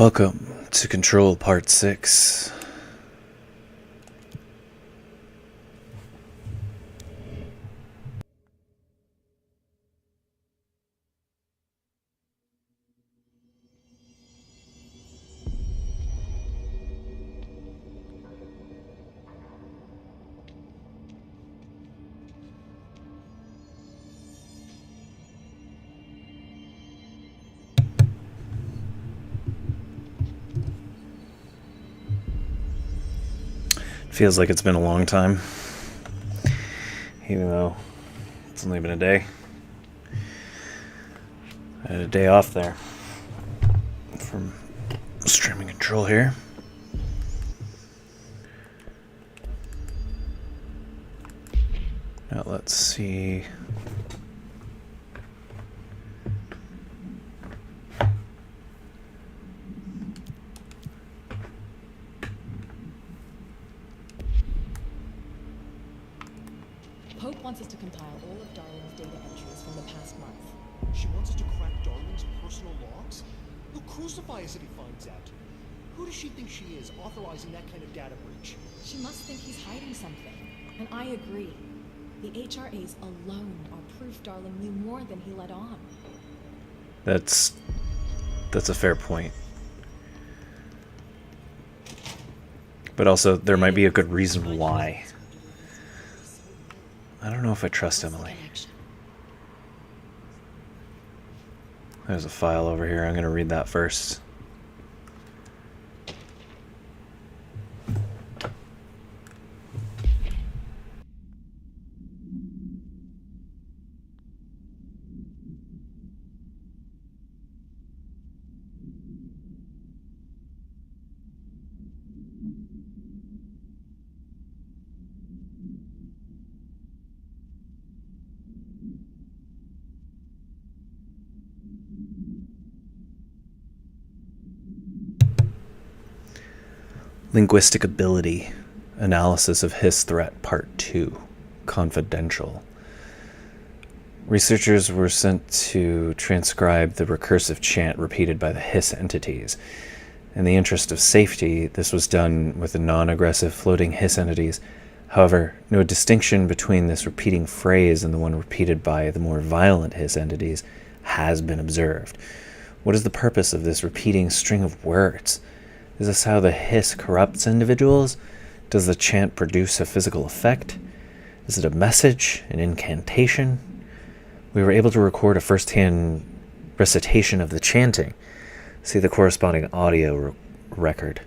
Welcome to Control Part 6. Feels like it's been a long time, even though it's only been a day. I had a day off there from streaming Control here. Now let's see. Pope wants us to compile all of Darling's data entries from the past month. She wants us to crack Darling's personal logs? He'll crucify us if he finds out. Who does she think she is, authorizing that kind of data breach? She must think he's hiding something. And I agree. The HRAs alone are proof Darling knew more than he let on. That's a fair point. But also, there might be a good reason why. I don't know if I trust Emily. There's a file over here. I'm going to read that first. Linguistic Ability, Analysis of Hiss Threat Part 2, Confidential. Researchers were sent to transcribe the recursive chant repeated by the hiss entities. In the interest of safety, this was done with the non-aggressive floating hiss entities. However, no distinction between this repeating phrase and the one repeated by the more violent hiss entities has been observed. What is the purpose of this repeating string of words? Is this how the hiss corrupts individuals? Does the chant produce a physical effect? Is it a message, an incantation? We were able to record a first-hand recitation of the chanting. See the corresponding audio record.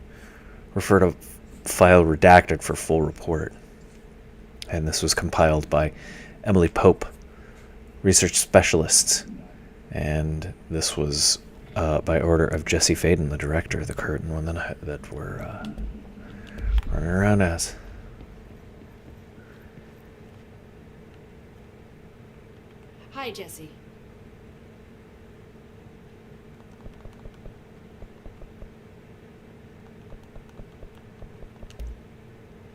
Refer to file redacted for full report. And this was compiled by Emily Pope, research specialist. And this was by order of Jesse Faden, the director, the current one that we're running around as. Hi, Jesse.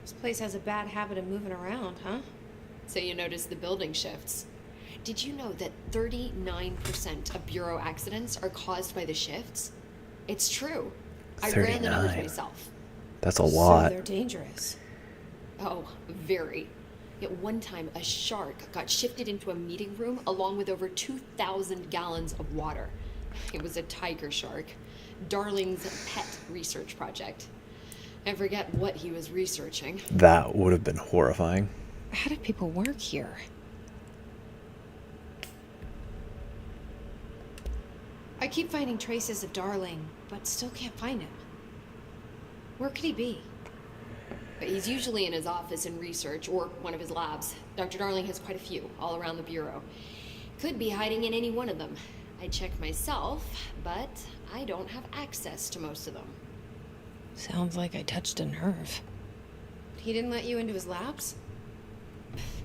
This place has a bad habit of moving around, huh? So you notice the building shifts. Did you know that 39% of Bureau accidents are caused by the shifts? It's true. I ran the numbers 39. myself. That's a lot. So they're dangerous. Oh, very. At one time, a shark got shifted into a meeting room along with over 2,000 gallons of water. It was a tiger shark. Darling's pet research project. I forget what he was researching. That would have been horrifying. How do people work here? I keep finding traces of Darling, but still can't find him. Where could he be? But he's usually in his office in research or one of his labs. Dr. Darling has quite a few all around the Bureau. Could be hiding in any one of them. I checked myself, but I don't have access to most of them. Sounds like I touched a nerve. He didn't let you into his labs?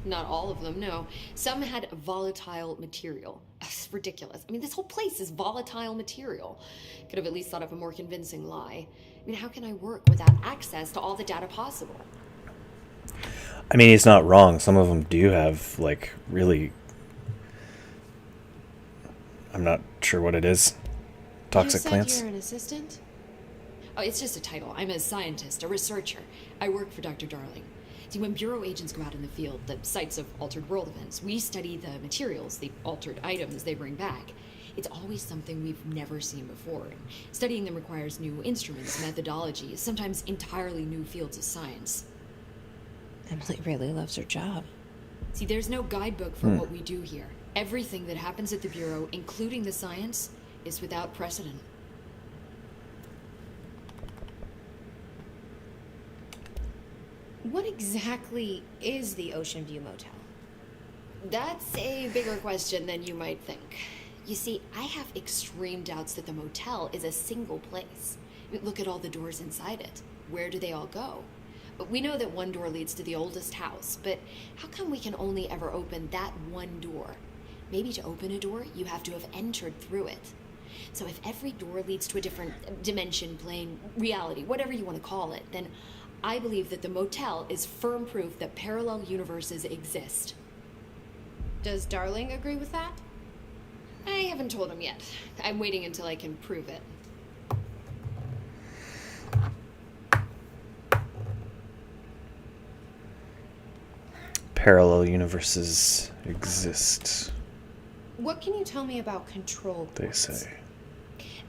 Not all of them, no. Some had volatile material. It's ridiculous. I mean, this whole place is volatile material. Could have at least thought of a more convincing lie. I mean, how can I work without access to all the data possible? I mean, he's not wrong. Some of them do have, like, really... I'm not sure what it is. Toxic plants? You said you're an assistant? Oh, it's just a title. I'm a scientist, a researcher. I work for Dr. Darling. See, when Bureau agents go out in the field, the sites of altered world events, we study the materials, the altered items they bring back. It's always something we've never seen before. And studying them requires new instruments, methodologies, sometimes entirely new fields of science. Emily really loves her job. See, there's no guidebook for what we do here. Everything that happens at the Bureau, including the science, is without precedent. What exactly is the Ocean View Motel? That's a bigger question than you might think. You see, I have extreme doubts that the motel is a single place. I mean, look at all the doors inside it. Where do they all go? But we know that one door leads to the oldest house, but how come we can only ever open that one door? Maybe to open a door, you have to have entered through it. So if every door leads to a different dimension, plane, reality, whatever you want to call it, then I believe that the motel is firm proof that parallel universes exist. Does Darling agree with that? I haven't told him yet. I'm waiting until I can prove it. Parallel universes exist, What can you tell me about control they points? say.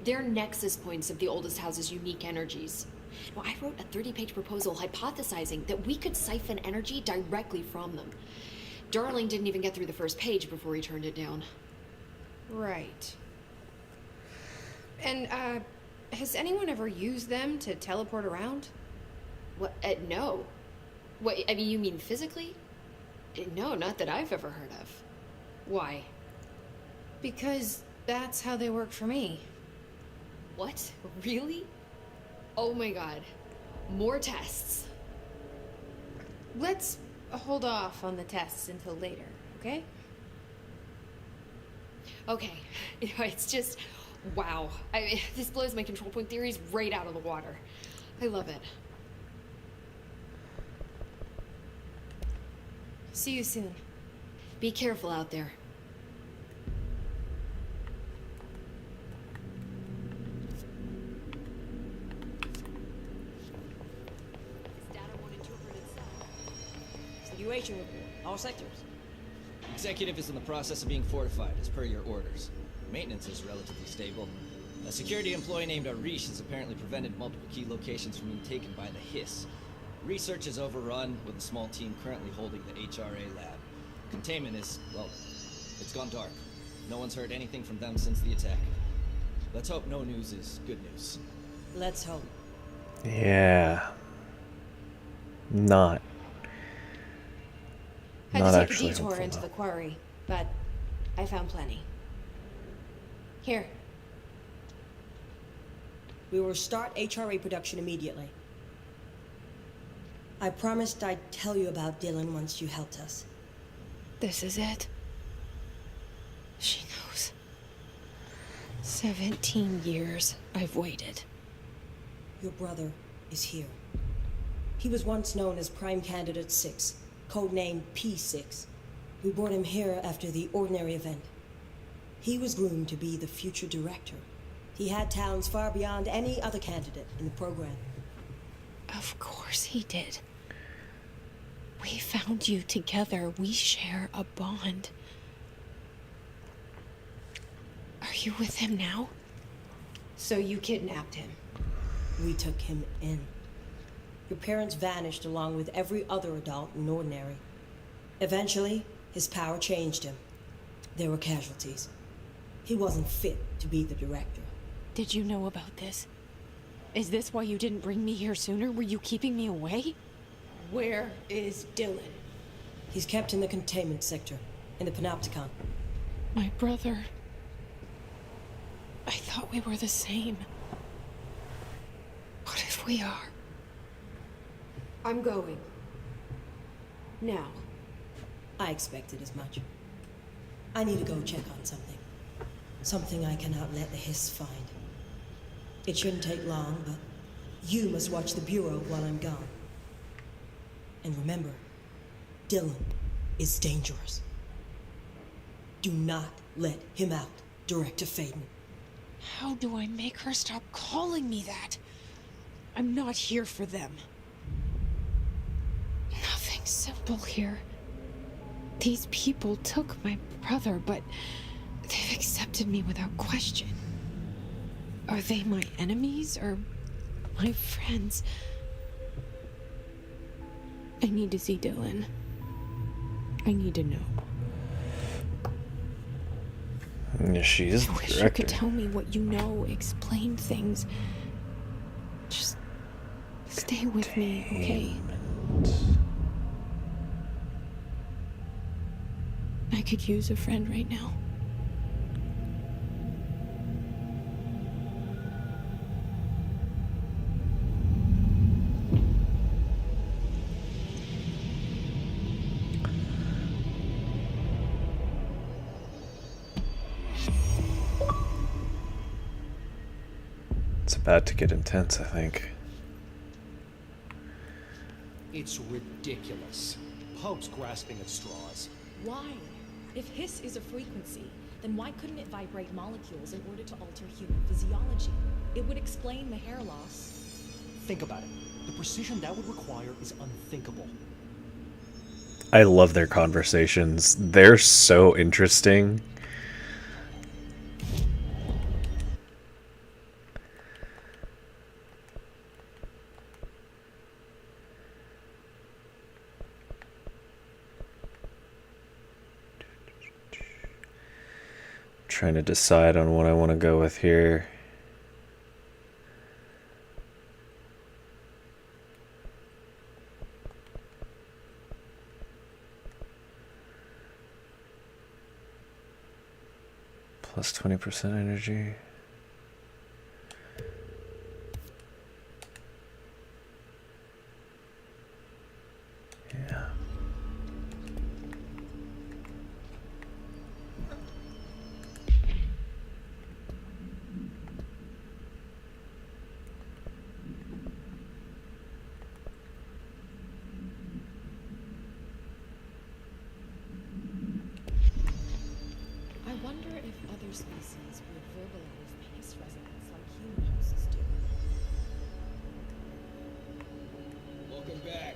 They're nexus points of the oldest house's unique energies. Now, I wrote a 30-page proposal hypothesizing that we could siphon energy directly from them. Darling didn't even get through the first page before he turned it down. Right. And, has anyone ever used them to teleport around? What? No. What? I mean, you mean physically? No, not that I've ever heard of. Why? Because that's how they work for me. What? Really? Oh my god. More tests. Let's hold off on the tests until later, okay? Okay. It's just... wow. This blows my control point theories right out of the water. I love it. See you soon. Be careful out there. This data won't interpret itself. Situation report. All sectors. Executive is in the process of being fortified, as per your orders. Maintenance is relatively stable. A security employee named Arish has apparently prevented multiple key locations from being taken by the Hiss. Research is overrun, with a small team currently holding the HRA lab. Containment is, well, it's gone dark. No one's heard anything from them since the attack. Let's hope no news is good news. Let's hope. Yeah. Not. Had Not to take a actually detour hopeful, into though. the quarry, but I found plenty. Here. We will start HRA production immediately. I promised I'd tell you about Dylan once you helped us. This is it. She knows. 17 years I've waited. Your brother is here. He was once known as Prime Candidate 6, codenamed P6. We brought him here after the ordinary event. He was groomed to be the future director. He had talents far beyond any other candidate in the program. Of course he did. We found you together. We share a bond. Are you with him now? So you kidnapped him. We took him in. Your parents vanished along with every other adult in Ordinary. Eventually, his power changed him. There were casualties. He wasn't fit to be the director. Did you know about this? Is this why you didn't bring me here sooner? Were you keeping me away? Where is Dylan? He's kept in the containment sector, in the Panopticon. My brother. I thought we were the same. What if we are? I'm going. Now. I expected as much. I need to go check on something. Something I cannot let the Hiss find. It shouldn't take long, but you must watch the Bureau while I'm gone. And remember, Dylan is dangerous. Do not let him out, Director Faden. How do I make her stop calling me that? I'm not here for them. Nothing simple here. These people took my brother, but they've accepted me without question. Are they my enemies or my friends? I need to see Dylan. I need to know. Yeah, she is I the wish you director. could tell me what you know, explain things. Just stay with me, okay? I could use a friend right now. It's about to get intense, I think. It's ridiculous. Pope's grasping at straws. Why? If hiss is a frequency, then why couldn't it vibrate molecules in order to alter human physiology? It would explain the hair loss. Think about it. The precision that would require is unthinkable. I love their conversations. They're so interesting. Trying to decide on what I want to go with here. Plus 20% energy. Yeah. I wonder if other species would verbalize hiss resonance like human houses do. Welcome back.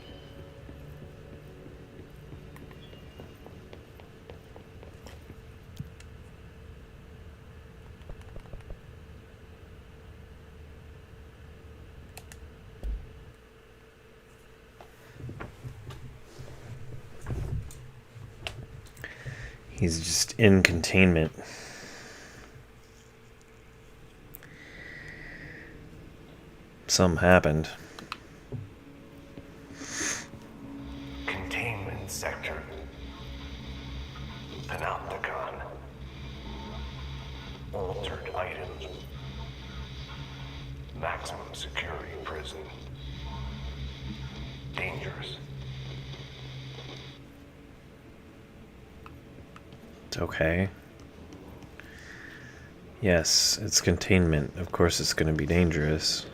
He's just in containment. Something happened. Containment sector. Panopticon. Altered items. Maximum security prison. Dangerous. Okay. Yes, it's containment. Of course it's going to be dangerous.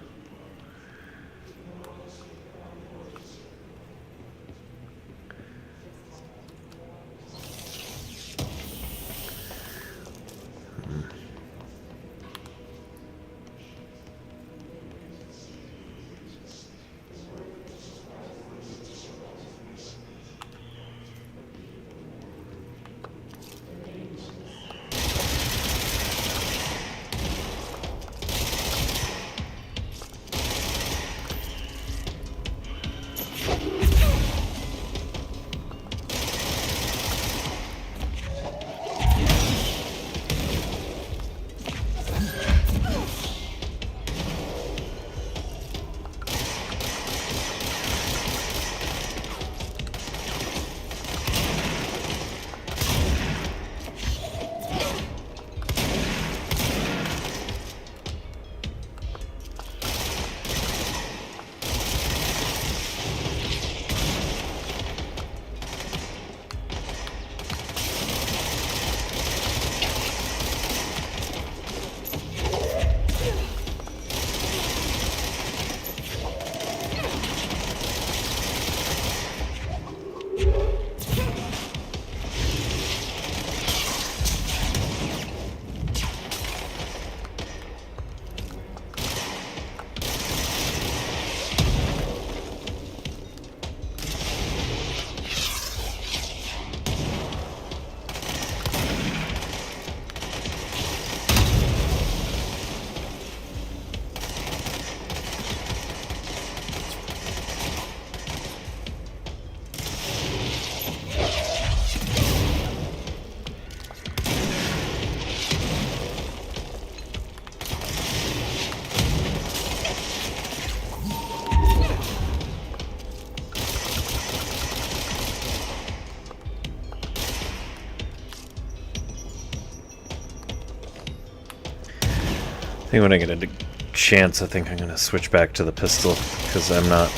think when I get a chance, I think I'm gonna switch back to the pistol because I'm not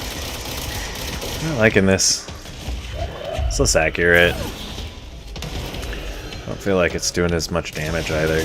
liking this. It's less accurate. I don't feel like it's doing as much damage either.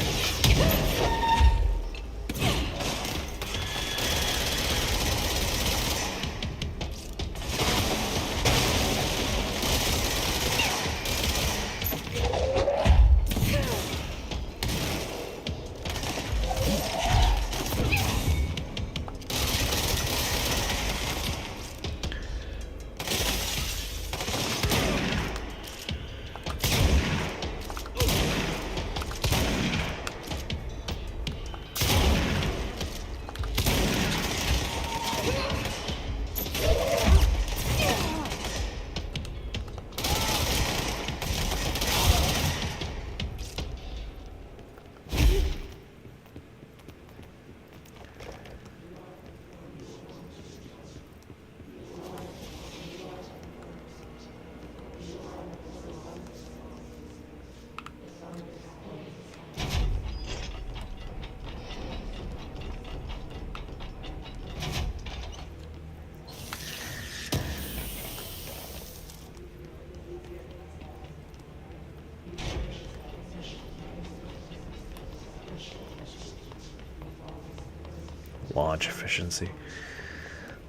Launch efficiency.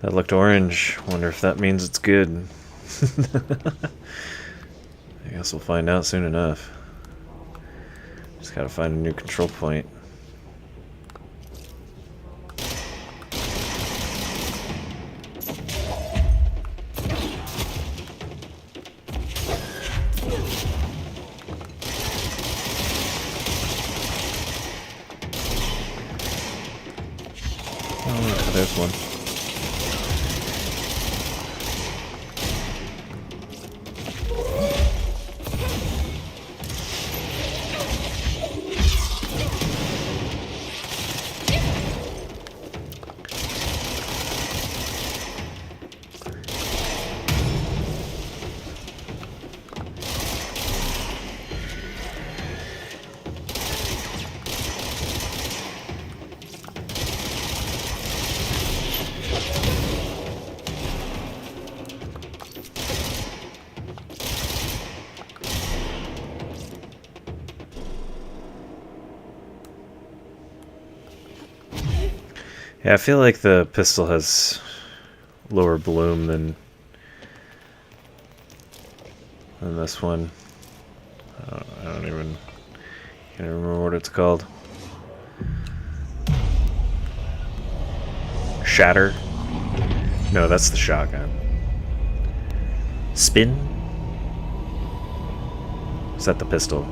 That looked orange. Wonder if that means it's good. I guess we'll find out soon enough. Just gotta find a new control point. Oh, there's one. Yeah, I feel like the pistol has lower bloom than this one. I don't even can't remember what it's called. Shatter? No, that's the shotgun. Spin? Is that the pistol?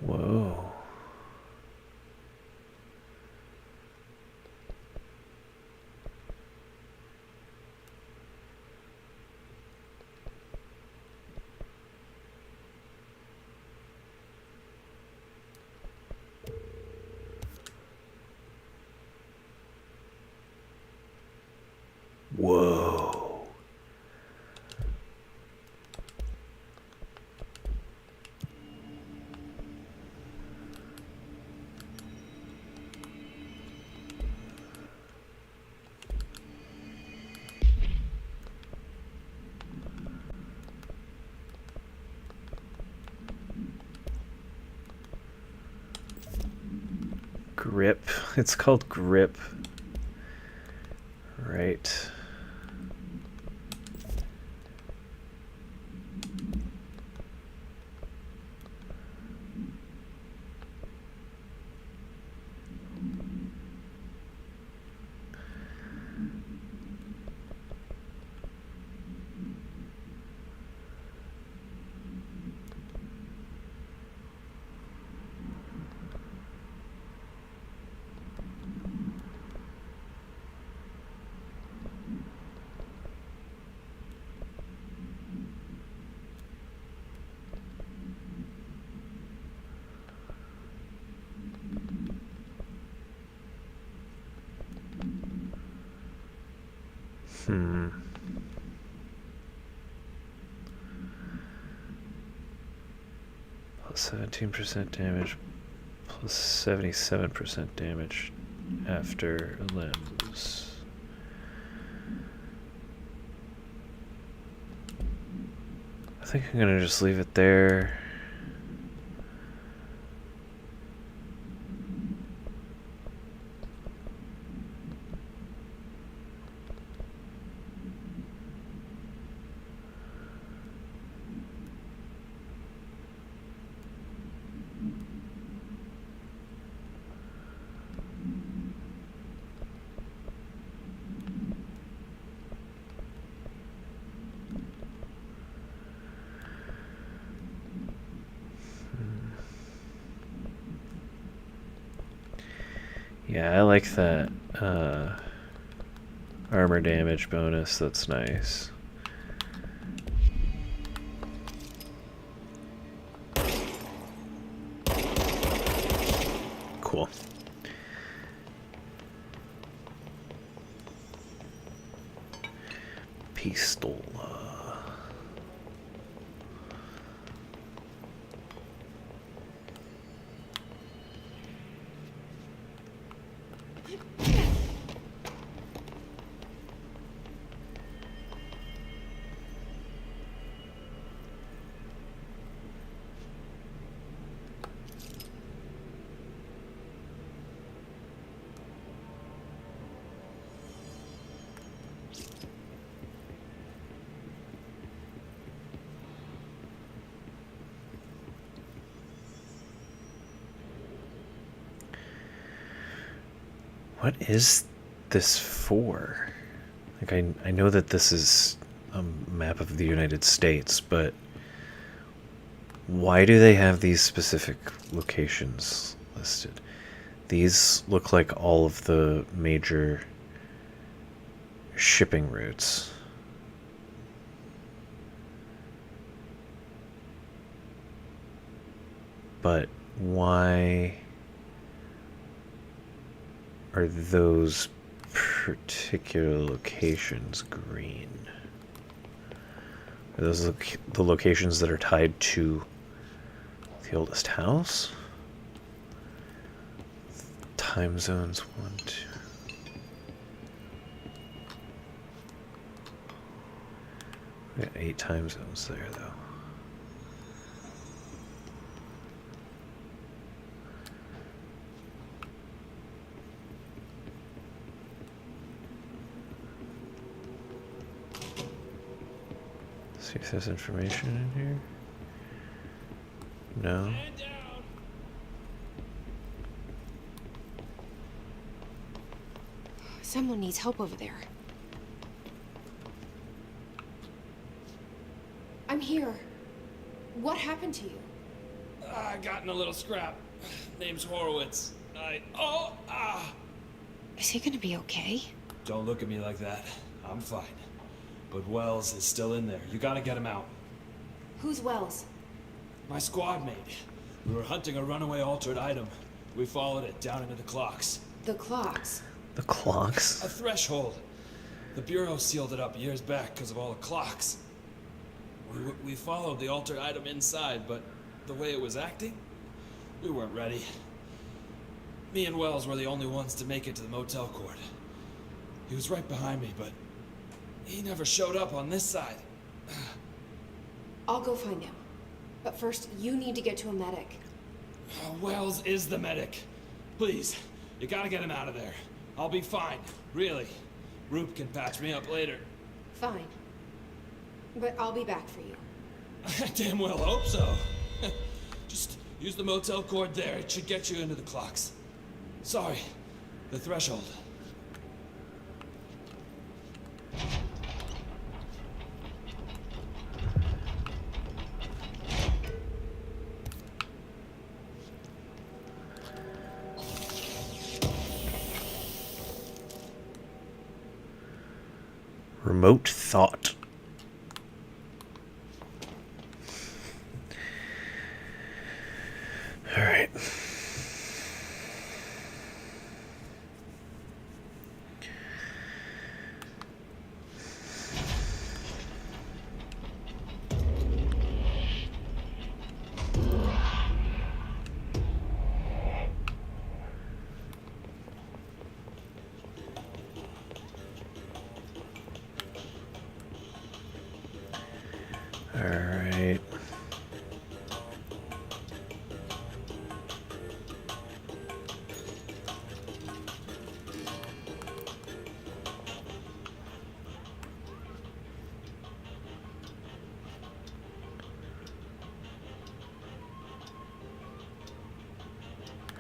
Whoa. Whoa. Grip. It's called Grip. Right. Plus 17% damage, plus 77% damage after limbs. I think I'm gonna just leave it there. Yeah, I like that armor damage bonus. That's nice. Cool. Pistol. What is this for? Like, I know that this is a map of the United States, but why do they have these specific locations listed? These look like all of the major shipping routes. But why are those particular locations green? Are those the locations that are tied to the oldest house? Time zones 1, 2. We got 8 time zones there, though. See if there's information in here. No. Someone needs help over there. I'm here. What happened to you? I got in a little scrap. Name's Horowitz. Is he gonna be okay? Don't look at me like that. I'm fine. But Wells is still in there. You gotta get him out. Who's Wells? My squad mate. We were hunting a runaway altered item. We followed it down into the clocks. The clocks. The clocks? A threshold. The Bureau sealed it up years back because of all the clocks. We followed the altered item inside, but the way it was acting, we weren't ready. Me and Wells were the only ones to make it to the motel court. He was right behind me, but he never showed up on this side. I'll go find him. But first, you need to get to a medic. Wells is the medic. Please, You gotta get him out of there. I'll be fine. Really. Roop can patch me up later. Fine. But I'll be back for you. I damn well hope so. Just use the motel cord there. It should get you into the clocks. Sorry. The threshold. Remote thought. All right. All right.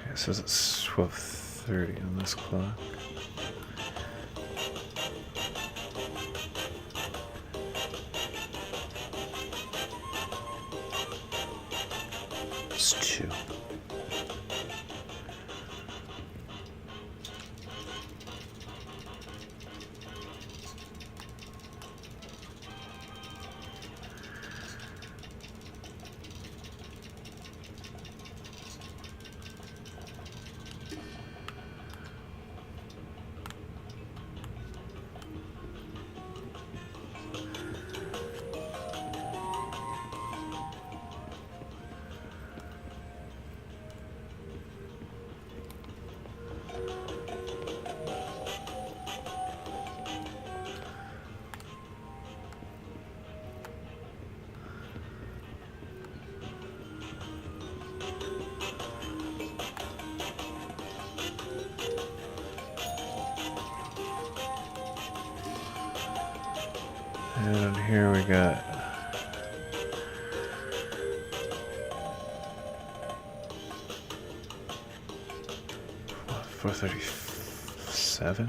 Okay, so it's 12:30 on this clock. It's 2. And here we got what, 437.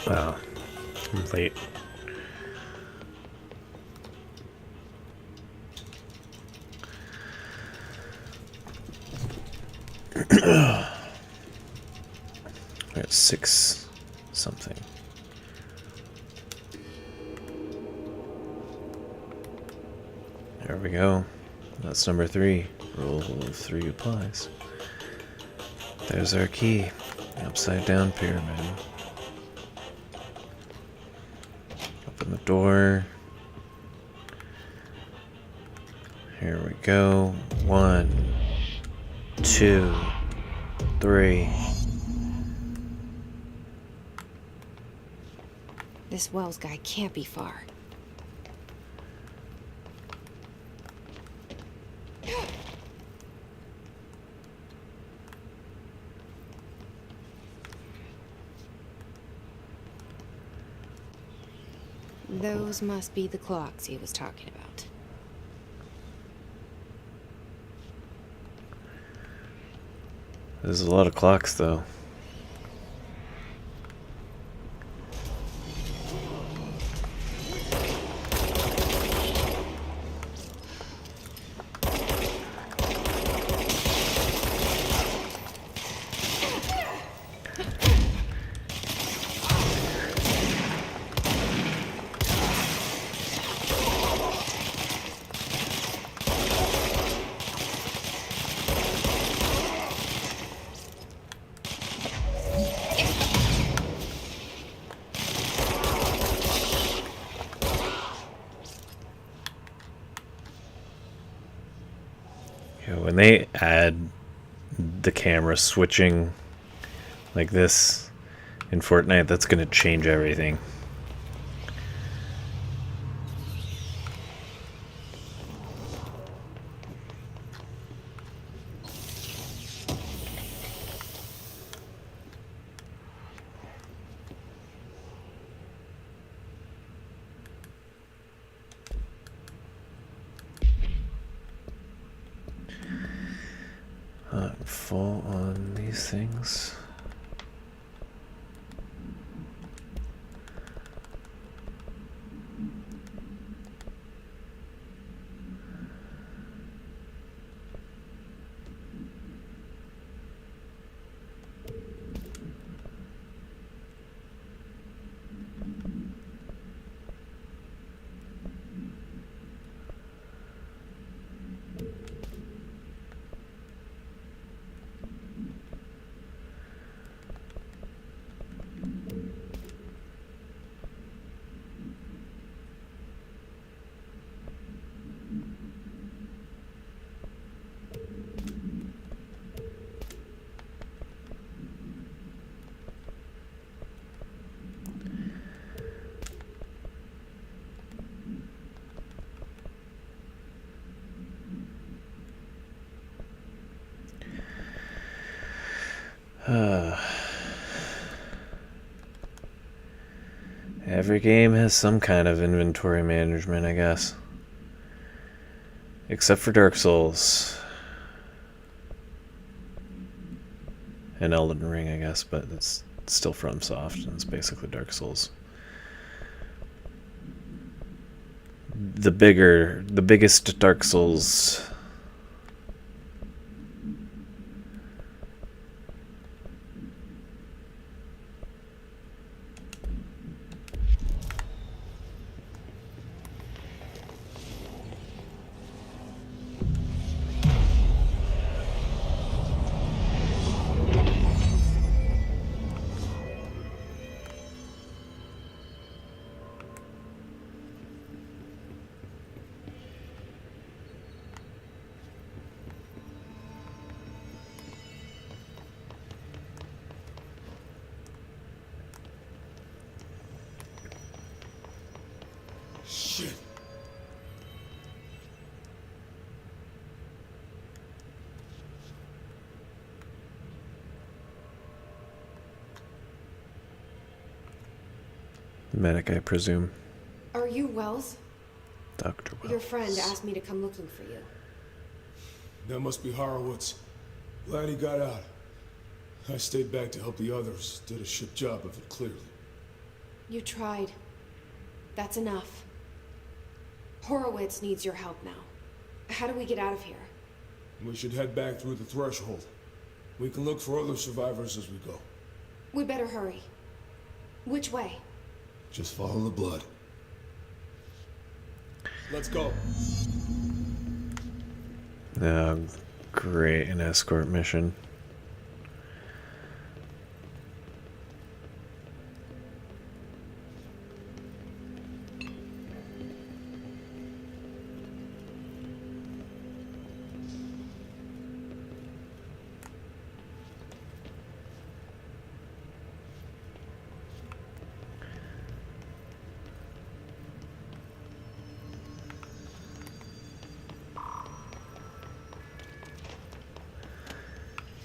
Wow, I'm late. Right, 6 something. There we go. That's number 3. Rule of 3 applies. There's our key. Upside down pyramid. Open the door. Here we go. 1, 2, 3. This Wells guy can't be far. Those must be the clocks he was talking about. There's a lot of clocks, though. When they add the camera switching like this in Fortnite, that's going to change everything. Full on these things. Every game has some kind of inventory management, I guess. Except for Dark Souls. And Elden Ring, I guess, but it's still FromSoft, and it's basically Dark Souls. The biggest Dark Souls... Shit. Medic, I presume. Are you Wells? Dr. Wells. Your friend asked me to come looking for you. That must be Horowitz. Glad he got out. I stayed back to help the others. Did a shit job of it, clearly. You tried. That's enough. Horowitz needs your help now. How do we get out of here? We should head back through the threshold. We can look for other survivors as we go. We better hurry. Which way? Just follow the blood. Let's go. Oh, great, an escort mission.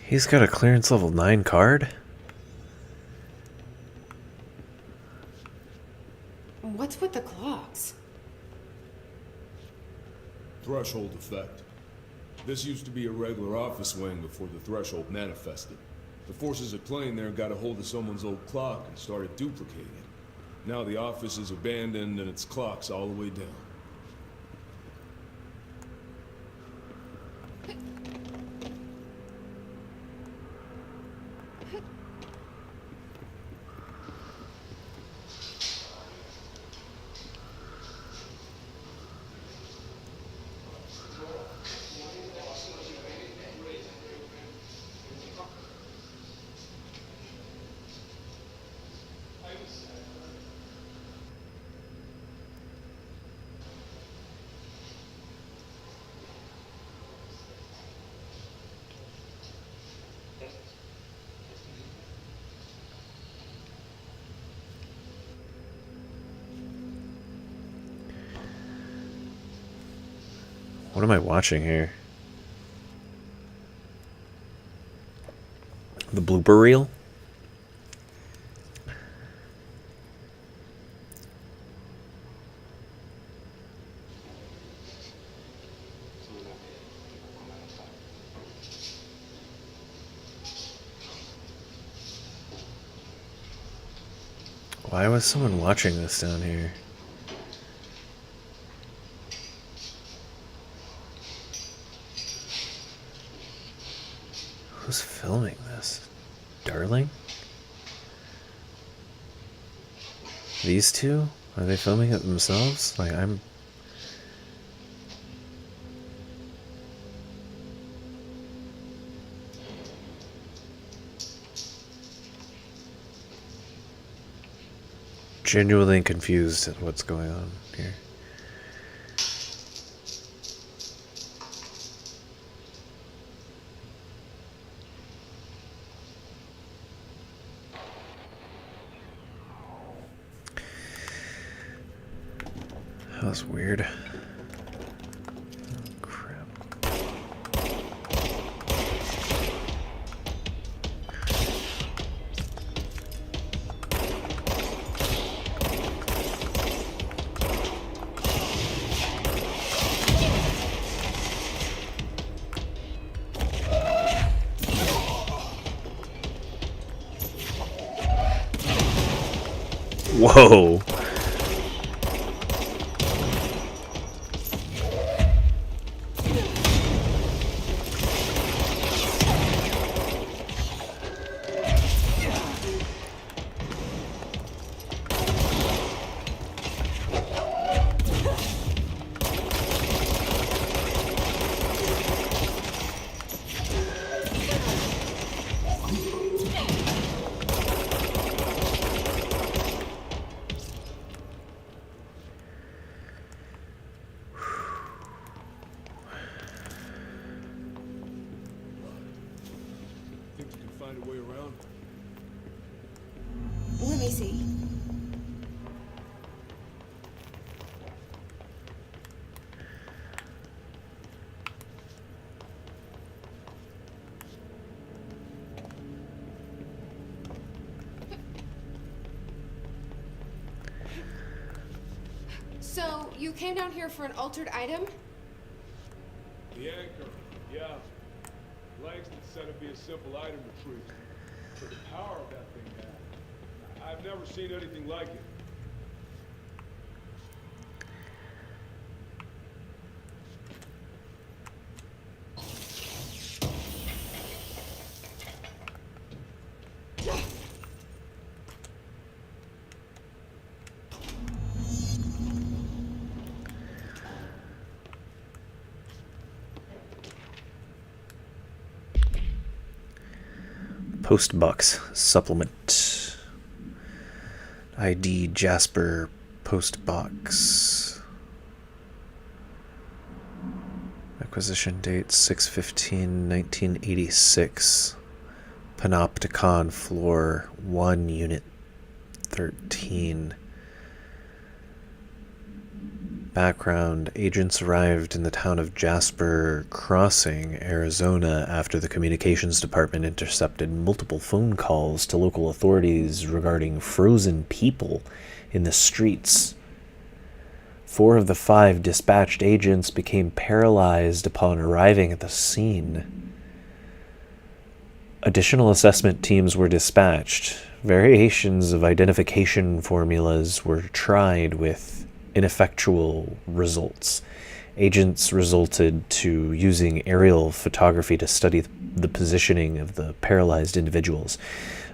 He's got a clearance level 9 card? What's with the clocks? Threshold effect. This used to be a regular office wing before the threshold manifested. The forces at plane there got a hold of someone's old clock and started duplicating it. Now the office is abandoned and its clock's all the way down. What am I watching here? The blooper reel? Why was someone watching this down here? Who's filming this? Darling? These two? Are they filming it themselves? Like, I'm... genuinely confused at what's going on here. That was weird. Oh, crap. Whoa. Think you can find a way around? Let me see. So, you came down here for an altered item? The anchor, yeah. Langston said it'd be a simple item retrieval. But the power of that thing had, I've never seen anything like it. Postbox supplement. ID Jasper Postbox. Acquisition date 6/15/1986. Panopticon floor 1 unit 13. Background: agents arrived in the town of Jasper Crossing, Arizona, after the communications department intercepted multiple phone calls to local authorities regarding frozen people in the streets. 4 of the 5 dispatched agents became paralyzed upon arriving at the scene. Additional assessment teams were dispatched. Variations of identification formulas were tried with ineffectual results. Agents resorted to using aerial photography to study the positioning of the paralyzed individuals.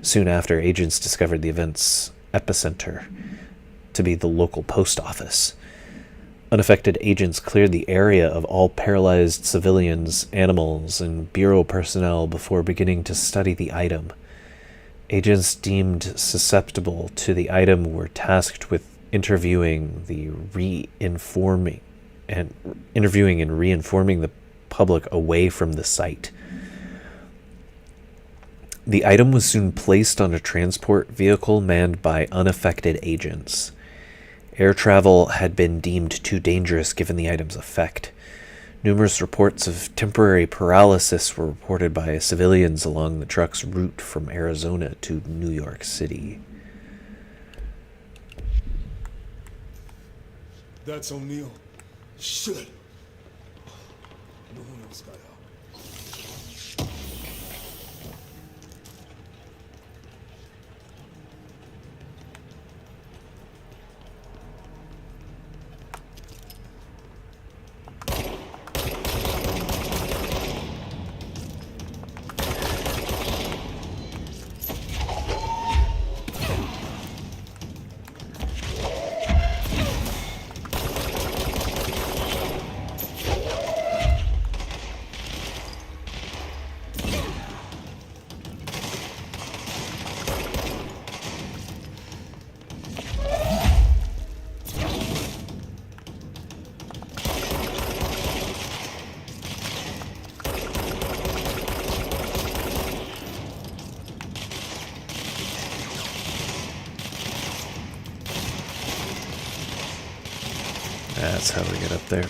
Soon after, agents discovered the event's epicenter to be the local post office. Unaffected agents cleared the area of all paralyzed civilians, animals, and bureau personnel before beginning to study the item. Agents deemed susceptible to the item were tasked with interviewing and reinforming the public away from the site. The item was soon placed on a transport vehicle manned by unaffected agents. Air travel had been deemed too dangerous given the item's effect. Numerous reports of temporary paralysis were reported by civilians along the truck's route from Arizona to New York City. That's O'Neill. Shit. No one else got help. That's how we get up there.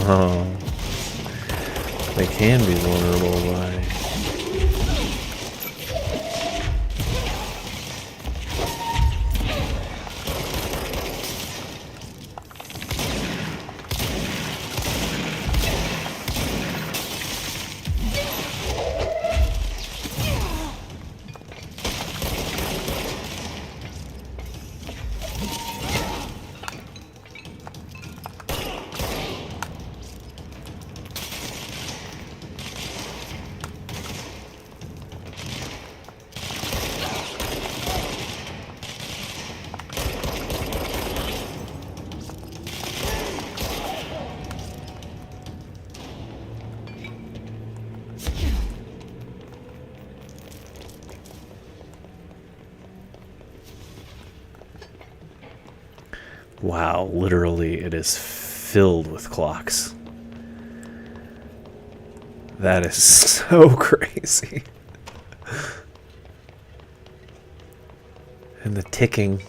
Oh, they can be vulnerable by... Wow, literally it is filled with clocks. That is so crazy. And the ticking.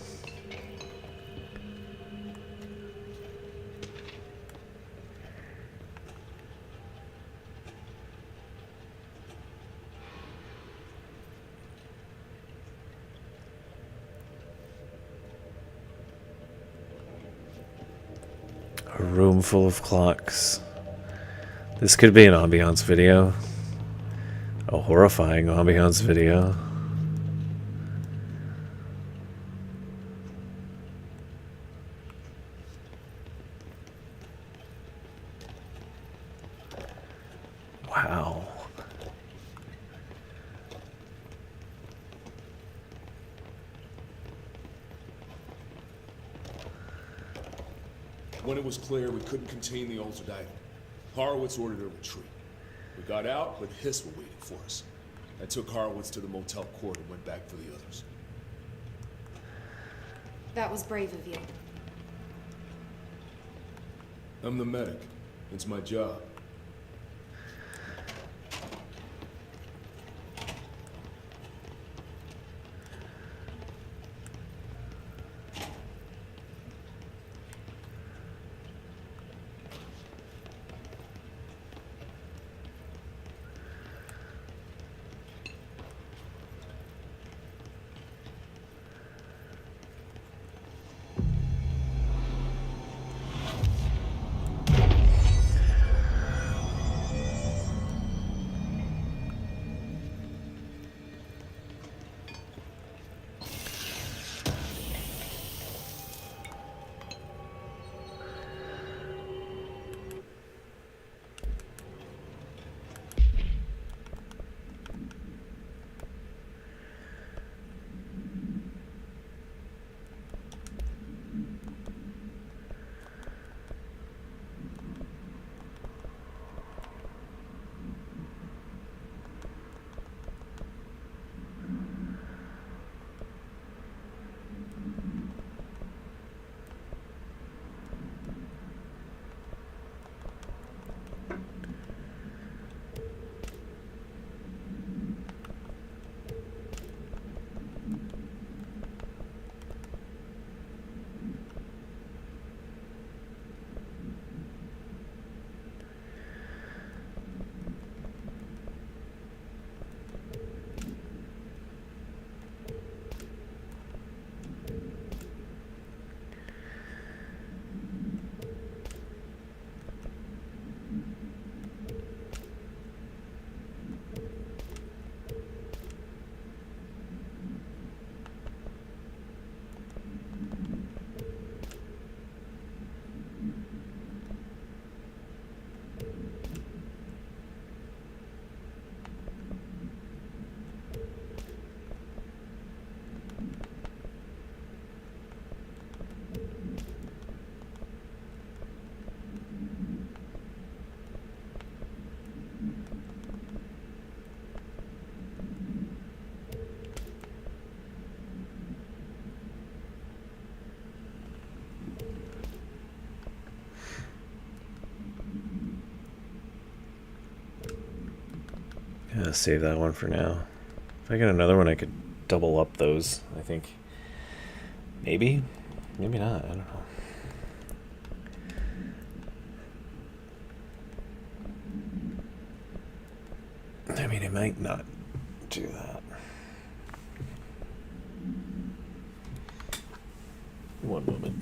A room full of clocks. This could be an ambiance video. A horrifying ambiance video. When it was clear we couldn't contain the altered item, Horowitz ordered a retreat. We got out, but Hiss were waiting for us. I took Horowitz to the motel court and went back for the others. That was brave of you. I'm the medic. It's my job. Yeah, save that one for now. If I get another one, I could double up those, I think. Maybe? Maybe not. I don't know. I mean, I might not do that. One moment.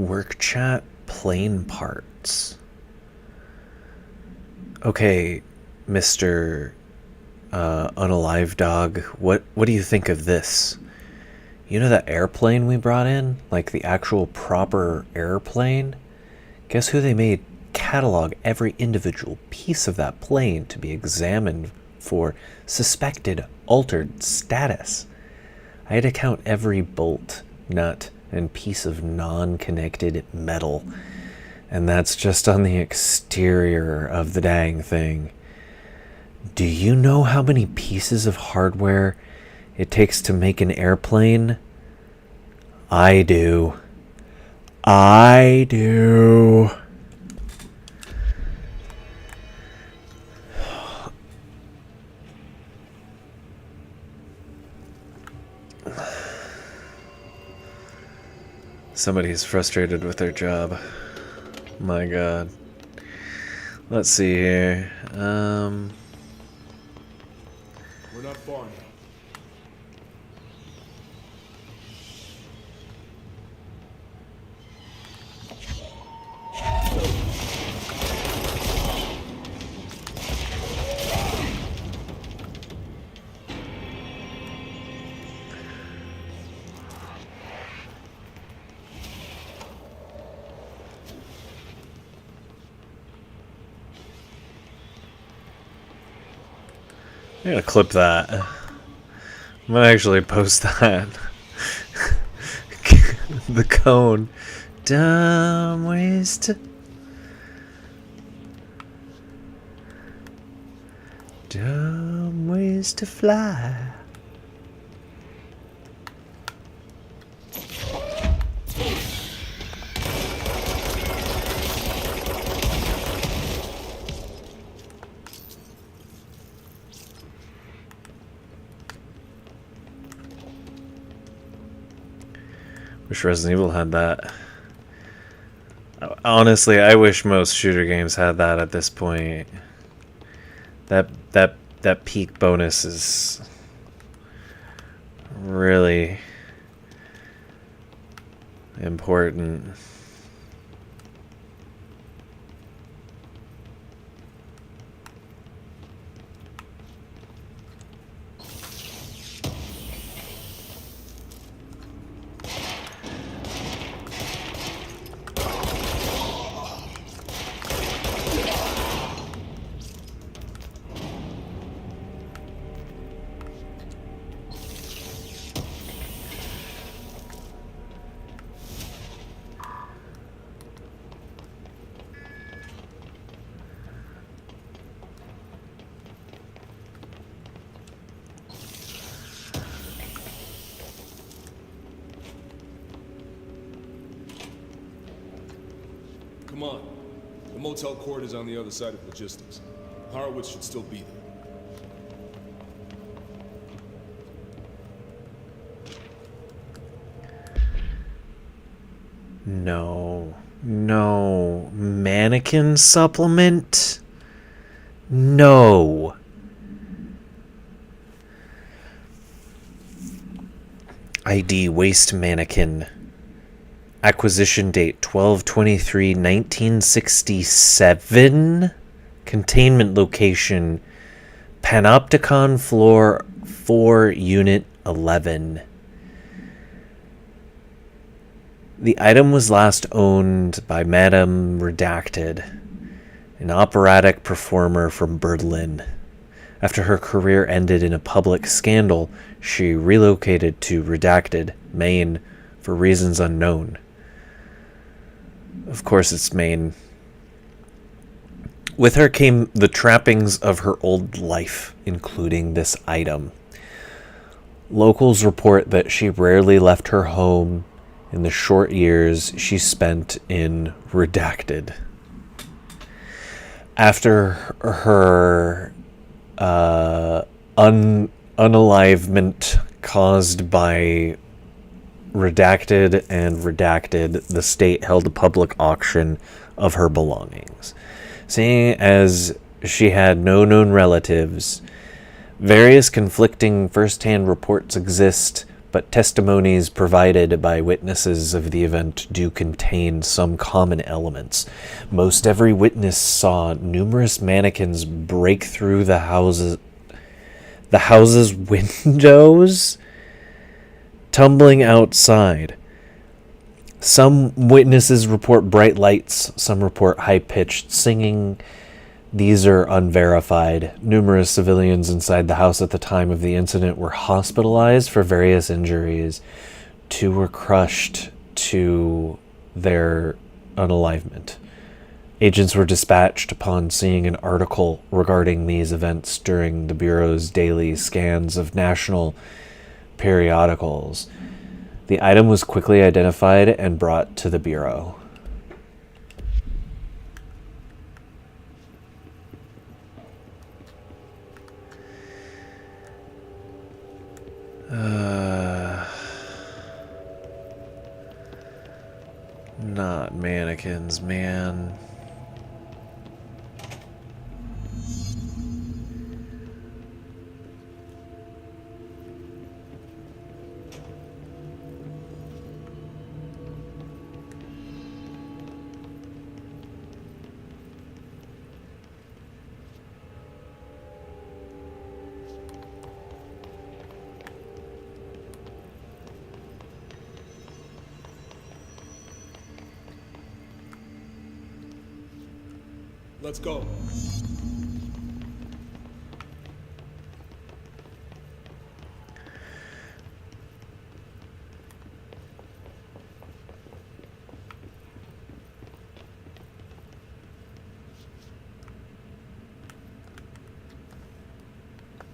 Work chat plane parts. Okay, Mr. Unalive Dog, what do you think of this? You know that airplane we brought in? Like the actual proper airplane? Guess who they made catalog every individual piece of that plane to be examined for suspected altered status. I had to count every bolt, nut, and piece of non-connected metal. And that's just on the exterior of the dang thing. Do you know how many pieces of hardware it takes to make an airplane? I do. I do. Somebody's frustrated with their job. My God. Let's see here. We're not far now. I'm gonna clip that. I'm gonna actually post that. The cone. Dumb ways to... Dumb ways to fly. Wish Resident Evil had that. Honestly, I wish most shooter games had that at this point. That peak bonus is really important. Come on. The motel court is on the other side of logistics. Horowitz should still be there. No. No. Mannequin supplement? No. ID waste mannequin. Acquisition date 12/23/1967. Containment location Panopticon floor 4 unit 11. The item was last owned by Madame Redacted, an operatic performer from Berlin. After her career ended in a public scandal, she relocated to Redacted, Maine, for reasons unknown. Of course, it's Maine. With her came the trappings of her old life, including this item. Locals report that she rarely left her home in the short years she spent in Redacted. After her unalivement caused by Redacted and Redacted, the state held a public auction of her belongings. Seeing as she had no known relatives, various conflicting first-hand reports exist, but testimonies provided by witnesses of the event do contain some common elements. Most every witness saw numerous mannequins break through the house's windows, tumbling outside. Some witnesses report bright lights, some report high-pitched singing. These are unverified. Numerous civilians inside the house at the time of the incident were hospitalized for various injuries. 2 were crushed to their unalivement. Agents were dispatched upon seeing an article regarding these events during the Bureau's daily scans of national periodicals. The item was quickly identified and brought to the Bureau. Not mannequins, man. Let's go.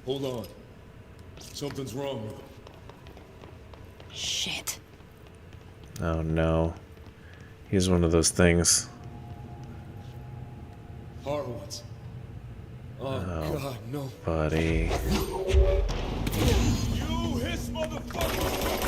Hold on. Something's wrong with him. Shit. Oh no. He's one of those things. Horowitz. Oh, God, no. Buddy. You hiss, motherfucker!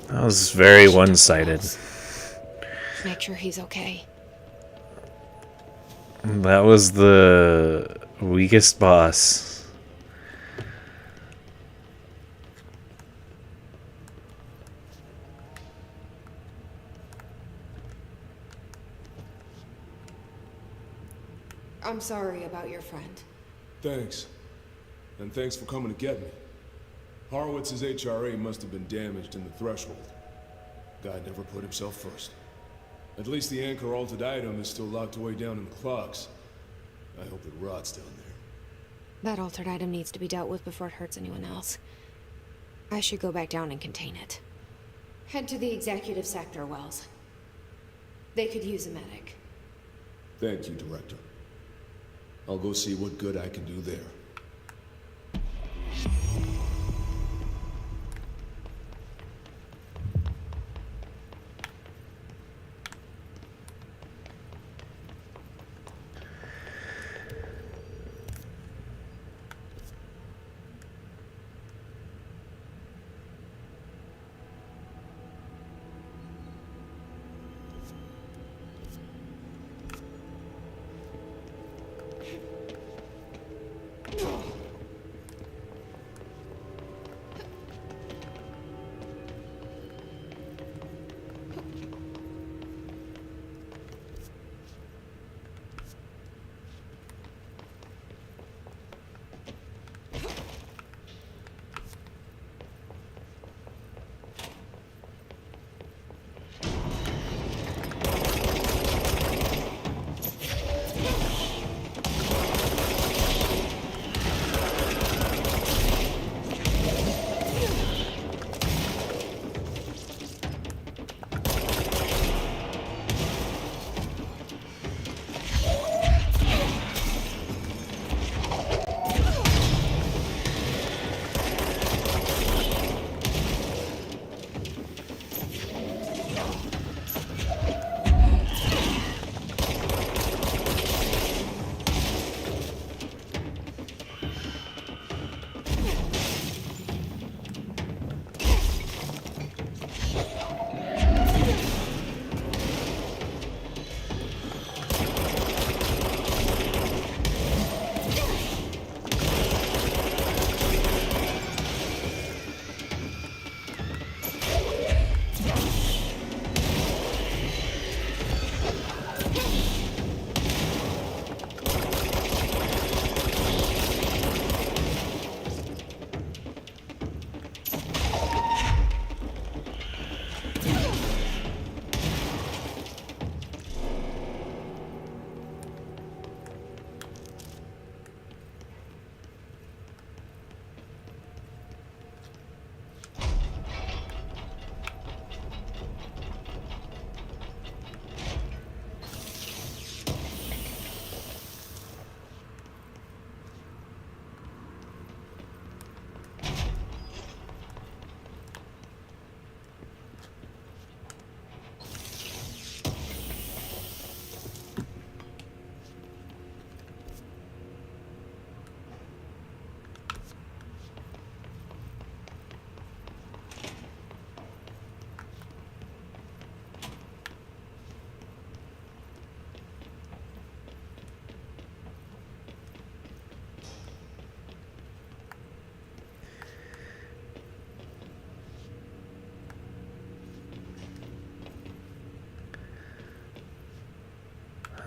That was very one-sided. Make sure he's okay. That was the weakest boss. I'm sorry about your friend. Thanks. And thanks for coming to get me. Horowitz's HRA must have been damaged in the threshold. Guy never put himself first. At least the anchor-altered item is still locked away down in the clocks. I hope it rots down there. That altered item needs to be dealt with before it hurts anyone else. I should go back down and contain it. Head to the executive sector, Wells. They could use a medic. Thank you, Director. I'll go see what good I can do there.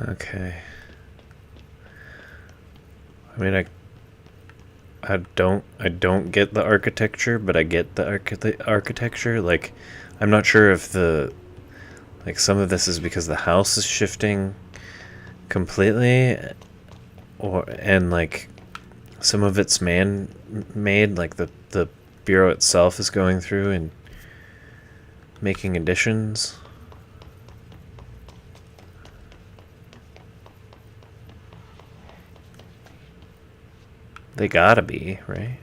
Okay. I mean, I don't get the architecture, but I get the architecture. Like, I'm not sure if some of this is because the house is shifting completely, and like some of it's man-made, like the bureau itself is going through and making additions. They gotta be, right?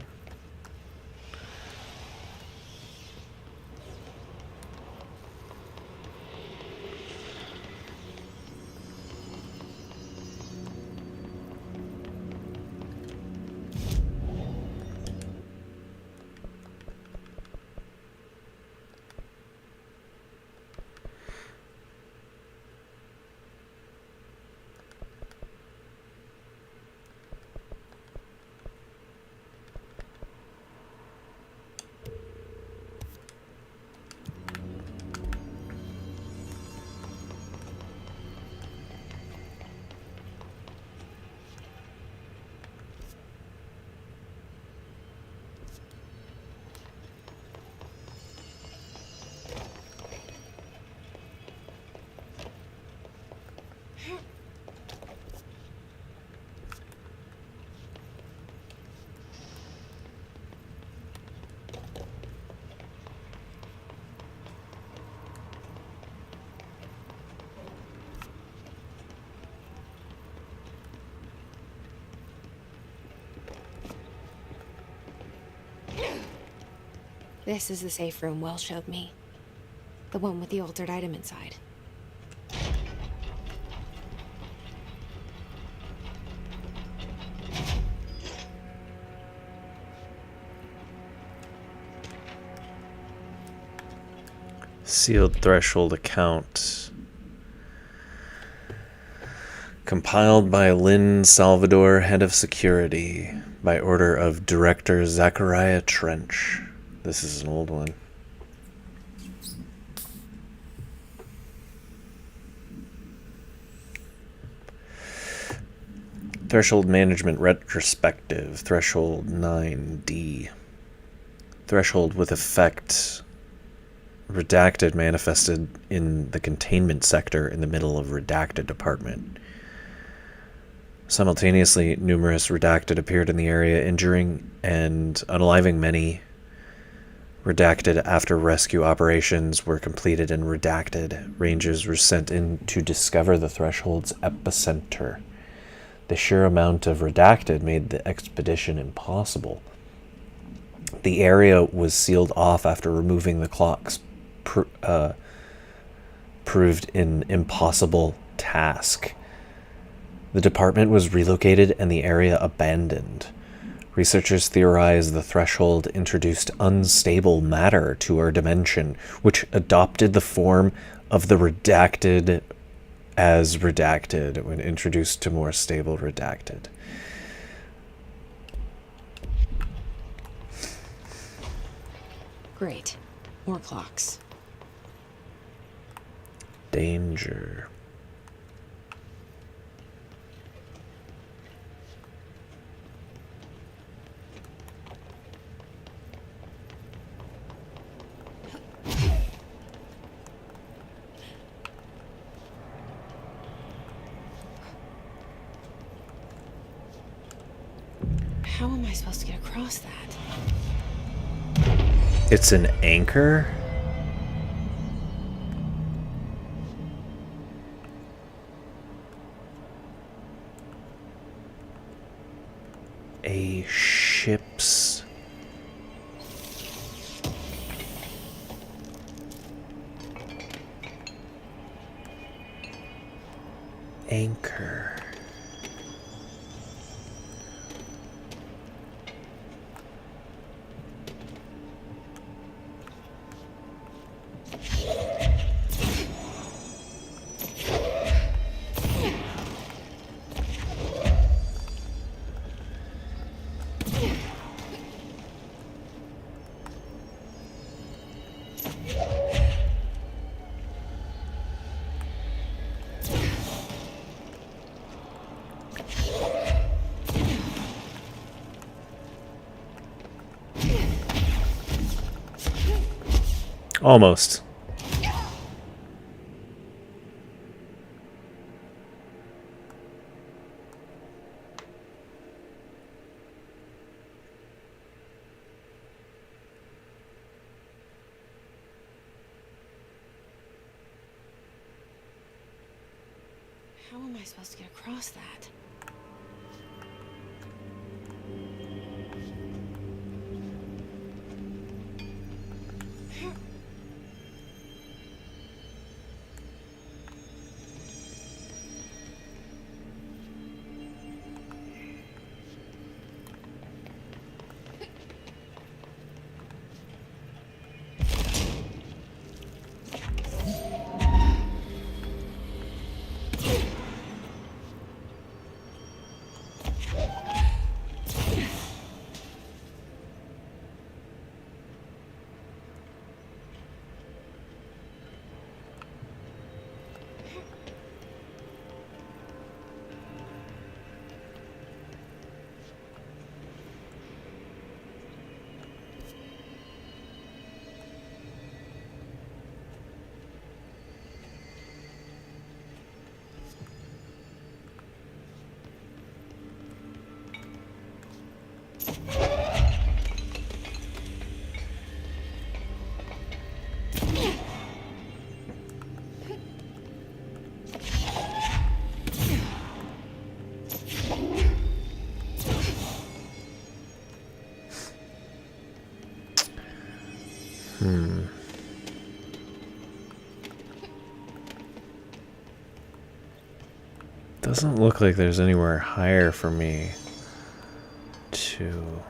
This is the safe room Will showed me. The one with the altered item inside. Sealed threshold account. Compiled by Lynn Salvador, head of security, by order of Director Zachariah Trench. This is an old one. Threshold Management Retrospective, Threshold 9D. Threshold with effect. Redacted manifested in the containment sector in the middle of Redacted department. Simultaneously, numerous Redacted appeared in the area, injuring and unaliving many. Redacted after rescue operations were completed and Redacted rangers were sent in to discover the Threshold's epicenter. The sheer amount of Redacted made the expedition impossible. The area was sealed off after removing the clocks proved an impossible task. The department was relocated and the area abandoned. Researchers theorize the Threshold introduced unstable matter to our dimension, which adopted the form of the Redacted as Redacted when introduced to more stable Redacted. Great. More clocks. Danger. How am I supposed to get across that? It's an anchor? A ship's anchor. Almost. How am I supposed to get across that? Doesn't look like there's anywhere higher for me to...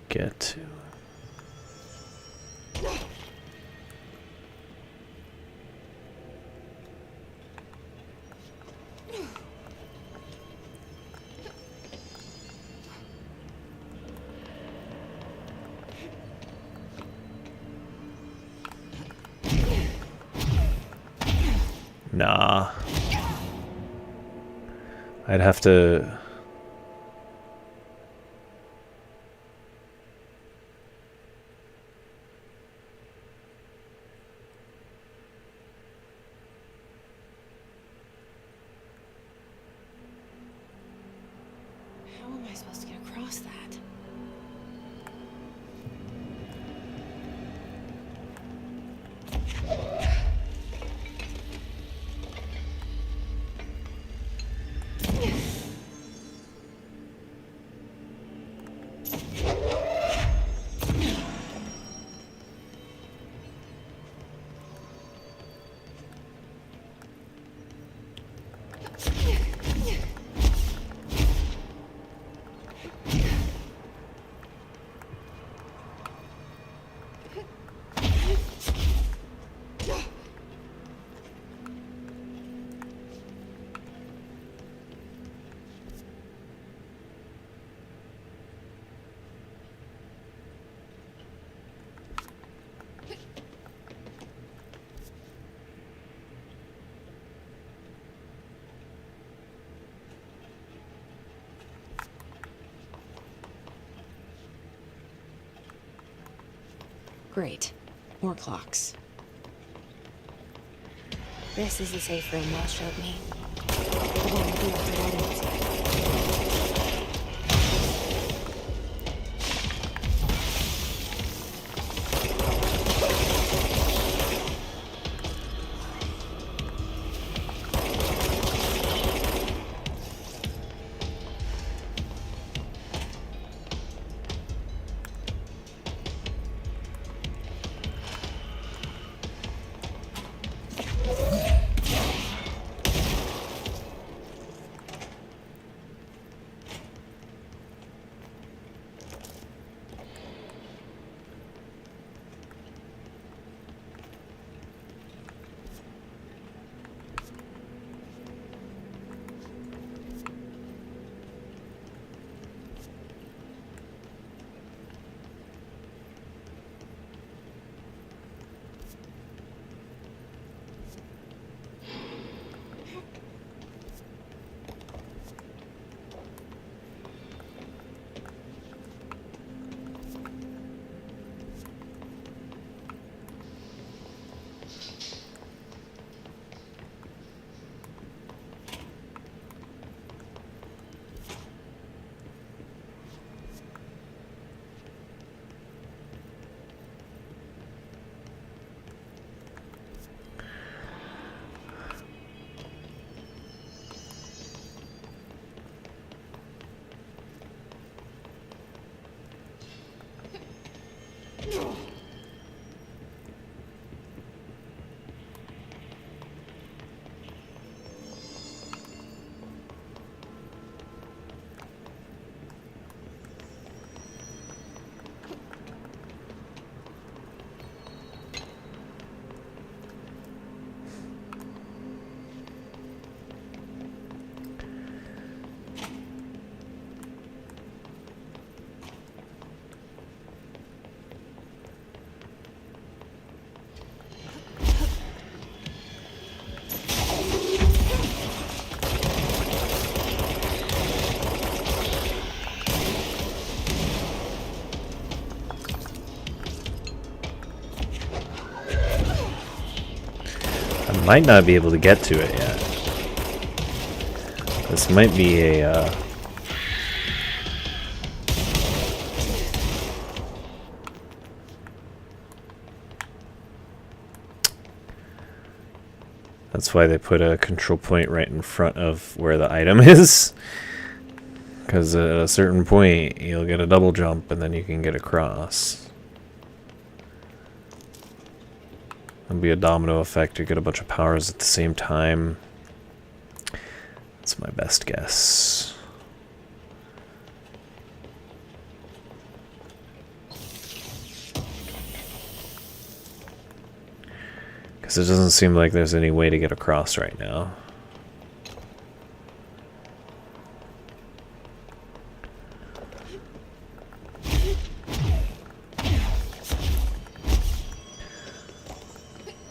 get to. Nah. I'd have to... How am I supposed to get across that? Great. More clocks. This is the safe room Wall showed me. The one with the altered items. Might not be able to get to it yet. This might be a that's why they put a control point right in front of where the item is. Because at a certain point, you'll get a double jump and then you can get across. It'll be a domino effect. You get a bunch of powers at the same time. That's my best guess. Because it doesn't seem like there's any way to get across right now.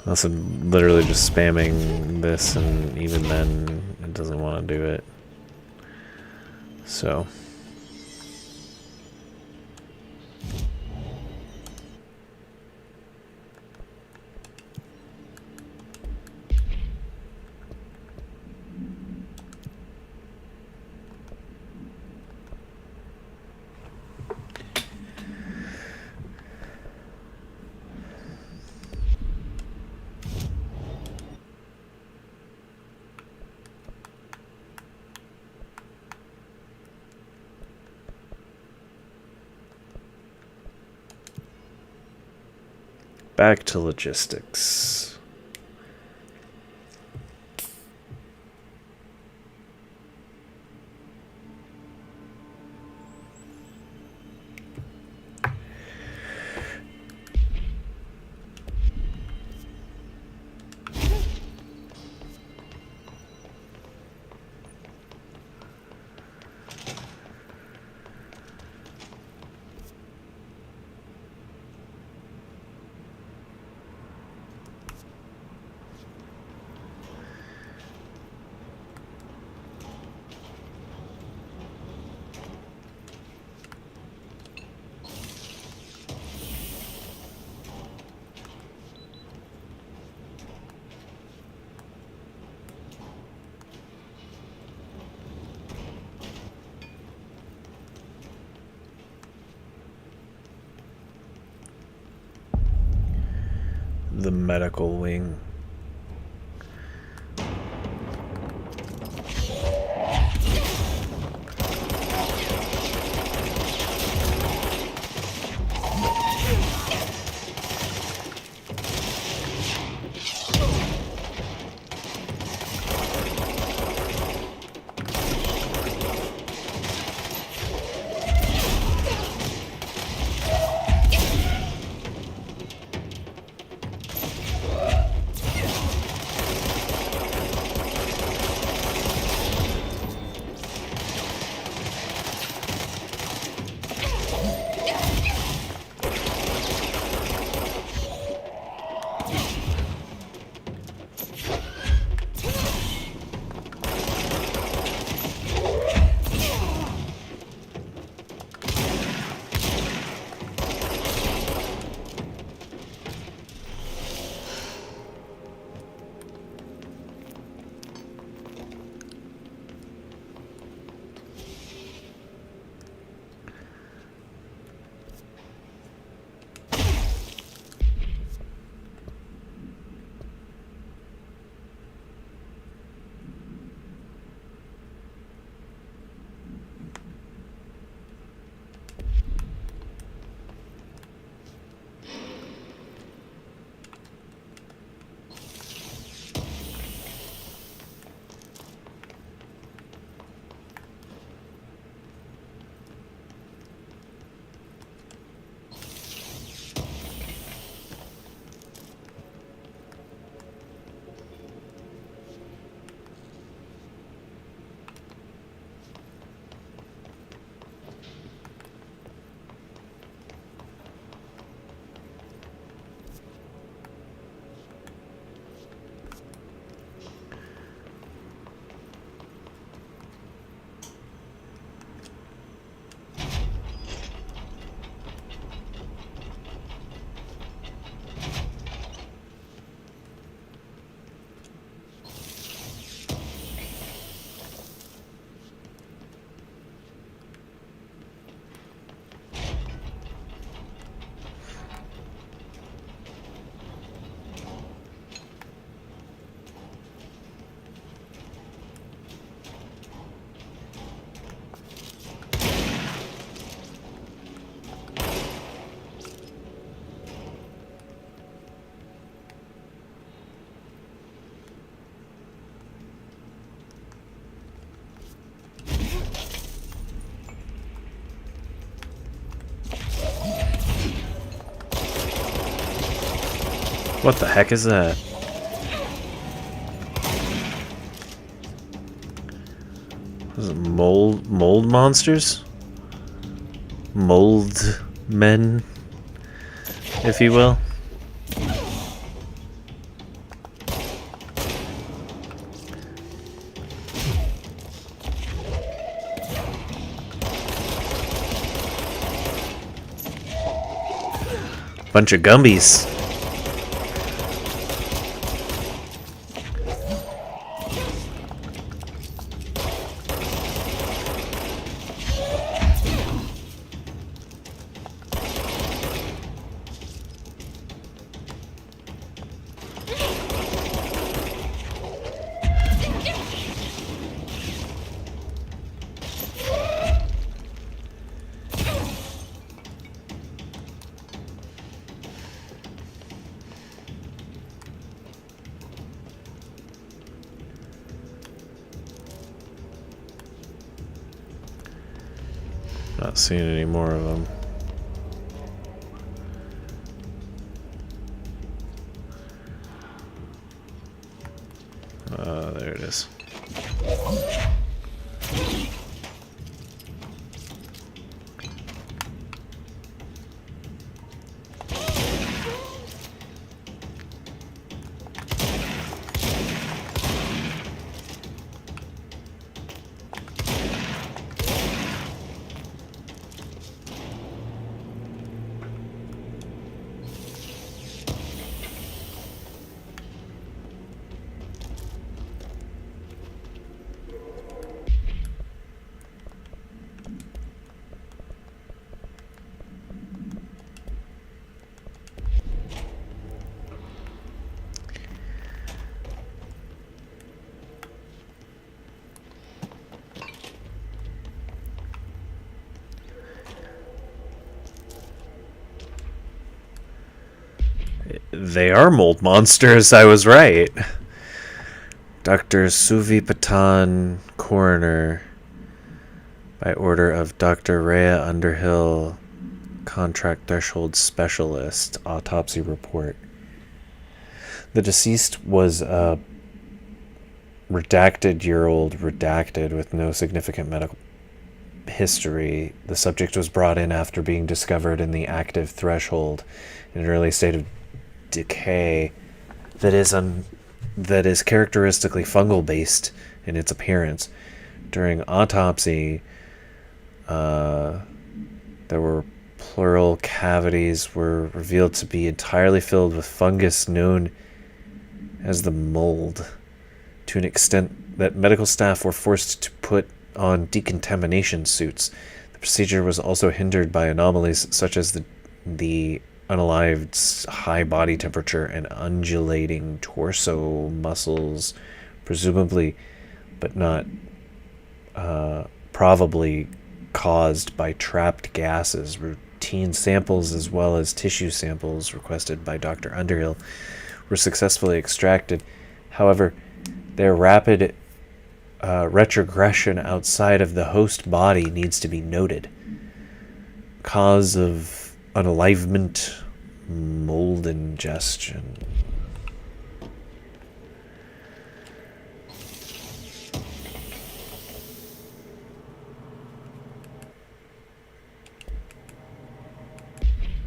Unless I'm literally just spamming this, and even then it doesn't want to do it. So back to logistics. The medical wing. What the heck is that? Is it mold monsters? Mold men, if you will. Bunch of Gumbies. Not seeing any more of them. There it is. They are mold monsters, I was right. Dr. Suvipatan, coroner, by order of Dr. Rhea Underhill, contract threshold specialist, autopsy report. The deceased was a redacted-year-old redacted with no significant medical history. The subject was brought in after being discovered in the active threshold in an early state of decay that is characteristically fungal based in its appearance. During autopsy, there were pleural cavities were revealed to be entirely filled with fungus known as the mold, to an extent that medical staff were forced to put on decontamination suits. The procedure was also hindered by anomalies such as the unalived high body temperature and undulating torso muscles, presumably, but not probably caused by trapped gases. Routine samples as well as tissue samples requested by Dr. Underhill were successfully extracted. However, their rapid retrogression outside of the host body needs to be noted. Cause of unalivement, mold ingestion.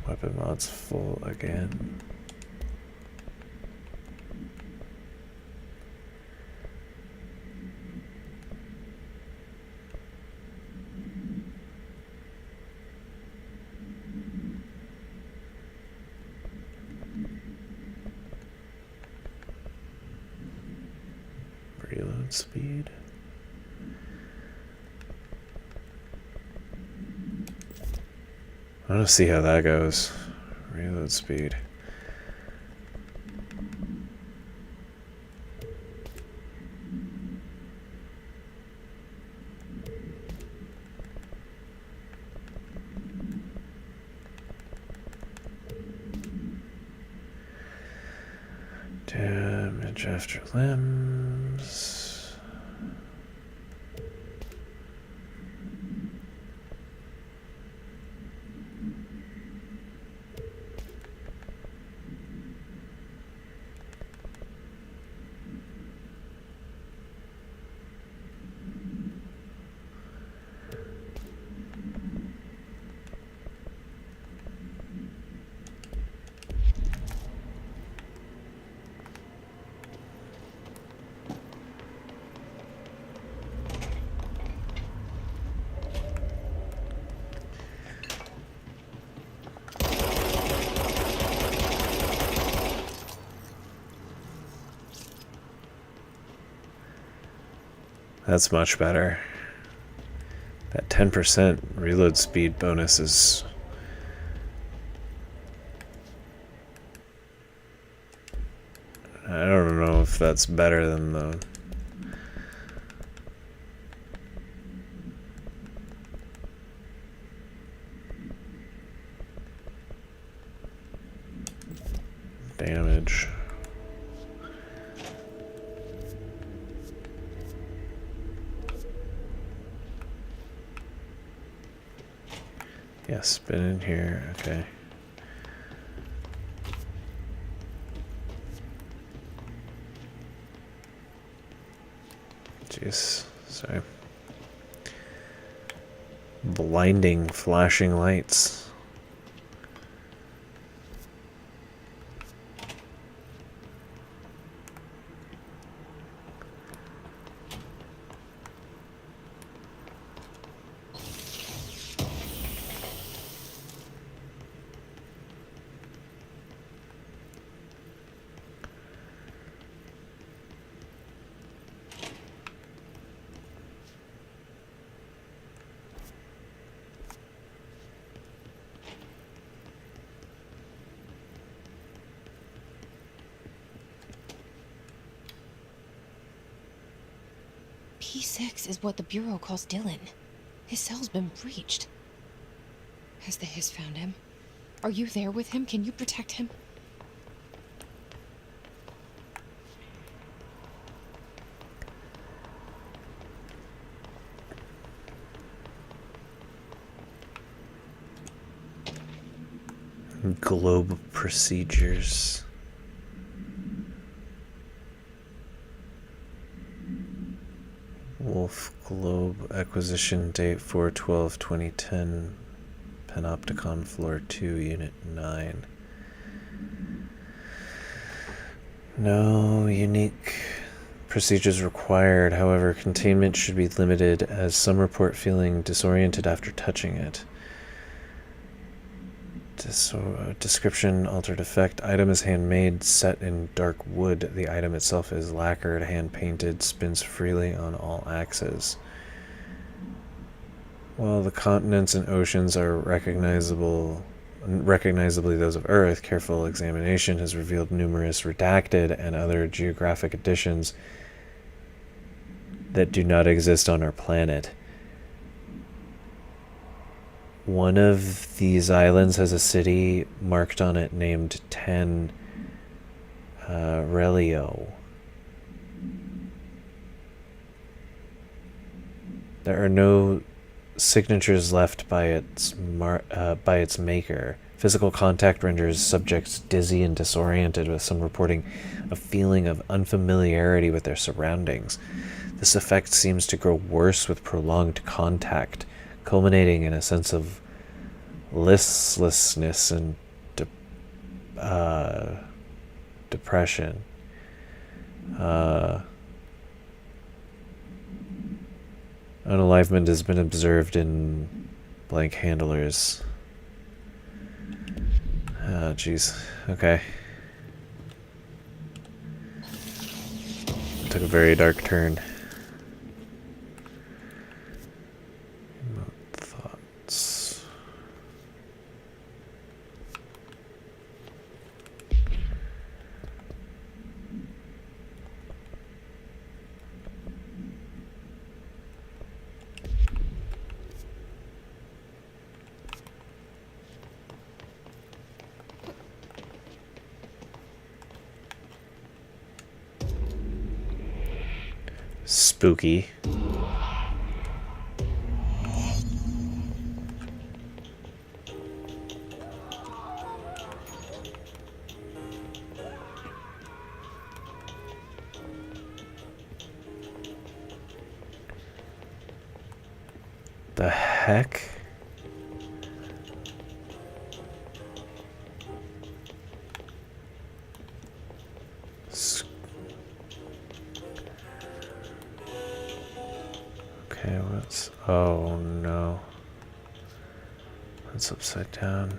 Weapon mods full again. Reload speed. I want to see how that goes. Reload speed. Damage after limbs. That's much better. That 10% reload speed bonus is... I don't know if that's better than the... damage. Yes, been in here, okay. Jeez, sorry. Blinding, flashing lights. P6 is what the Bureau calls Dylan. His cell's been breached. Has the Hiss found him? Are you there with him? Can you protect him? Globe procedures. Wolf Globe acquisition date 4/12/2010. Panopticon floor 2, unit 9. No unique procedures required. However, containment should be limited as some report feeling disoriented after touching it. Description, altered effect. Item is handmade, set in dark wood. The item itself is lacquered, hand-painted, spins freely on all axes. While the continents and oceans are recognizably those of Earth, careful examination has revealed numerous redacted and other geographic additions that do not exist on our planet. One of these islands has a city marked on it named Ten Relio. There are no signatures left by its maker. Physical contact renders subjects dizzy and disoriented, with some reporting a feeling of unfamiliarity with their surroundings. This effect seems to grow worse with prolonged contact, culminating in a sense of listlessness and depression. Unalivement has been observed in blank handlers. Oh, jeez. Okay. It took a very dark turn. Thoughts. Spooky. The heck? Okay, what's... oh no. That's upside down.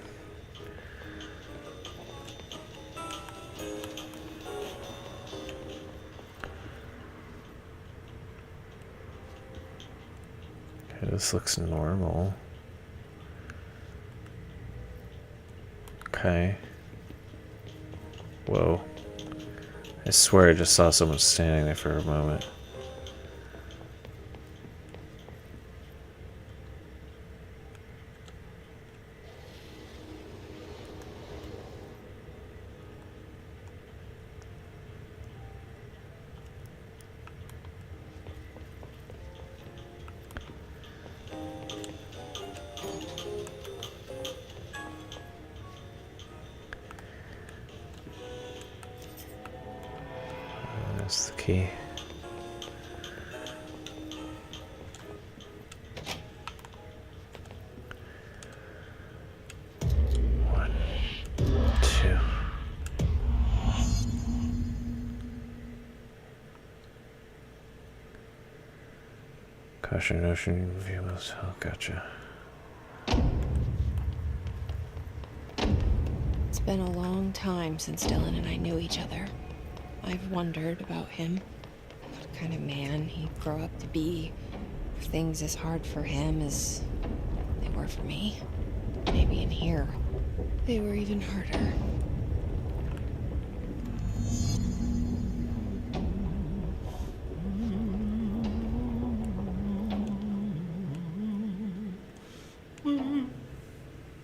This looks normal. Okay. Whoa. I swear I just saw someone standing there for a moment. That's the key. One, two. Caution, notion, view most. Oh, gotcha. It's been a long time since Dylan and I knew each other. I've wondered about him. What kind of man he'd grow up to be. If things as hard for him as they were for me. Maybe in here, they were even harder.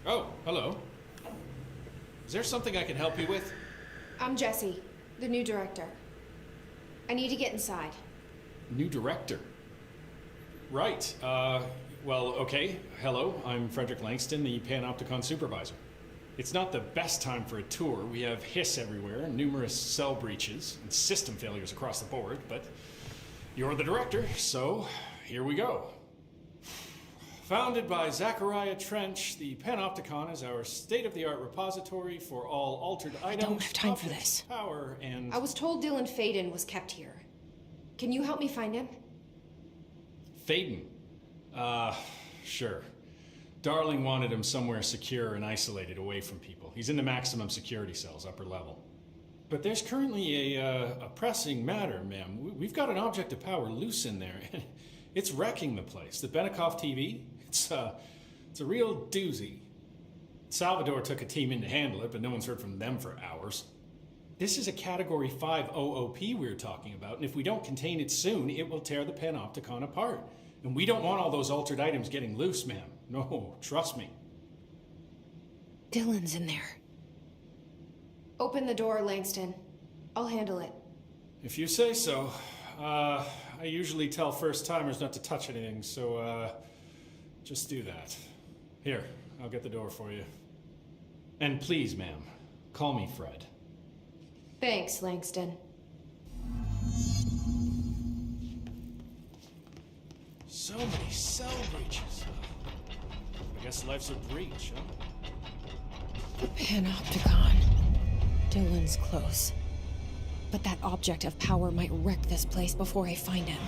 Oh, hello. Is there something I can help you with? I'm Jessie, the new director. I need to get inside. New director? Right. Well, okay. Hello, I'm Frederick Langston, the Panopticon supervisor. It's not the best time for a tour. We have hiss everywhere, numerous cell breaches, and system failures across the board, but you're the director, so here we go. Founded by Zachariah Trench, the Panopticon is our state-of-the-art repository for all altered items. I don't have time for objects, this. Power and... I was told Dylan Faden was kept here. Can you help me find him? Faden? Sure. Darling wanted him somewhere secure and isolated away from people. He's in the maximum security cells, upper level. But there's currently a pressing matter, ma'am. We've got an object of power loose in there. It's wrecking the place. The Benikoff TV, it's a real doozy. Salvador took a team in to handle it, but no one's heard from them for hours. This is a Category 5 OOP we're talking about, and if we don't contain it soon, it will tear the Panopticon apart. And we don't want all those altered items getting loose, ma'am. No, trust me. Dylan's in there. Open the door, Langston. I'll handle it. If you say so. I usually tell first-timers not to touch anything, so, just do that. Here, I'll get the door for you. And please, ma'am, call me Fred. Thanks, Langston. So many cell breaches. I guess life's a breach, huh? The Panopticon. Dylan's close. But that object of power might wreck this place before I find him.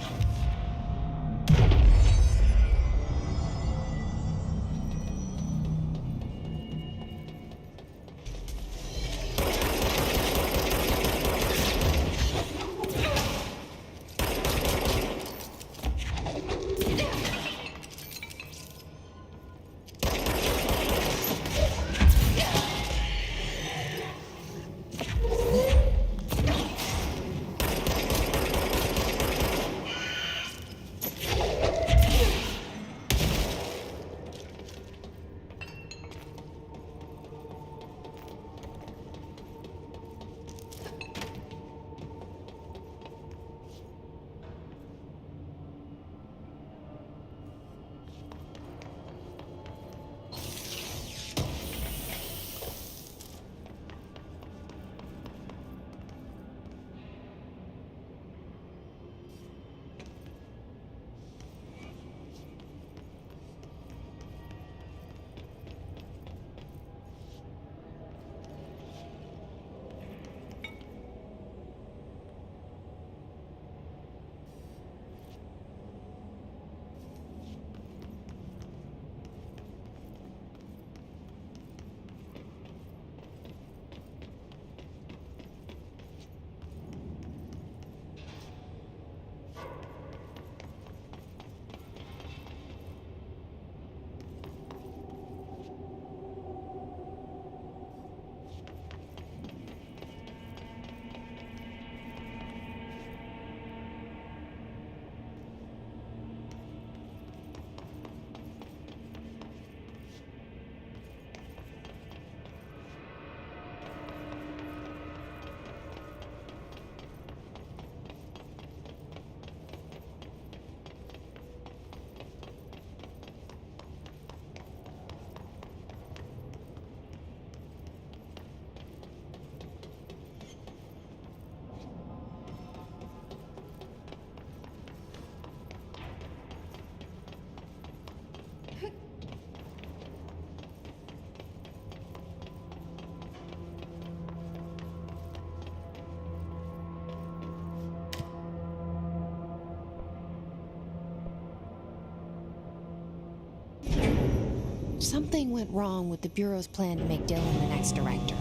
Something went wrong with the Bureau's plan to make Dylan the next director.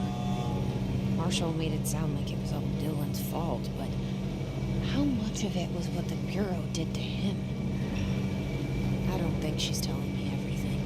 Marshall made it sound like it was all Dylan's fault, but how much of it was what the Bureau did to him? I don't think she's telling me everything.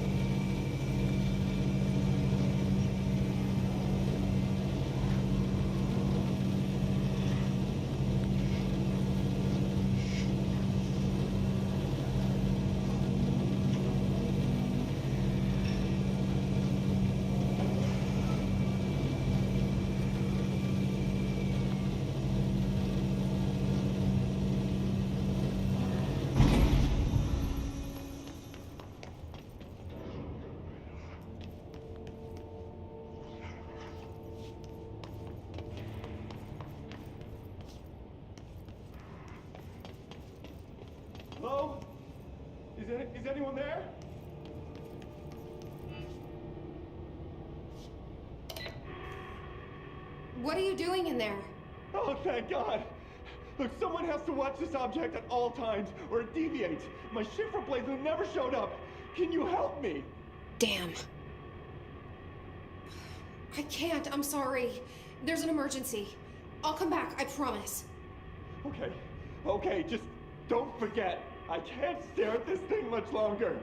Hello? Is anyone there? What are you doing in there? Oh, thank God. Look, someone has to watch this object at all times, or it deviates. My shifter blazer never showed up. Can you help me? Damn. I can't, I'm sorry. There's an emergency. I'll come back, I promise. Okay, just don't forget. I can't stare at this thing much longer.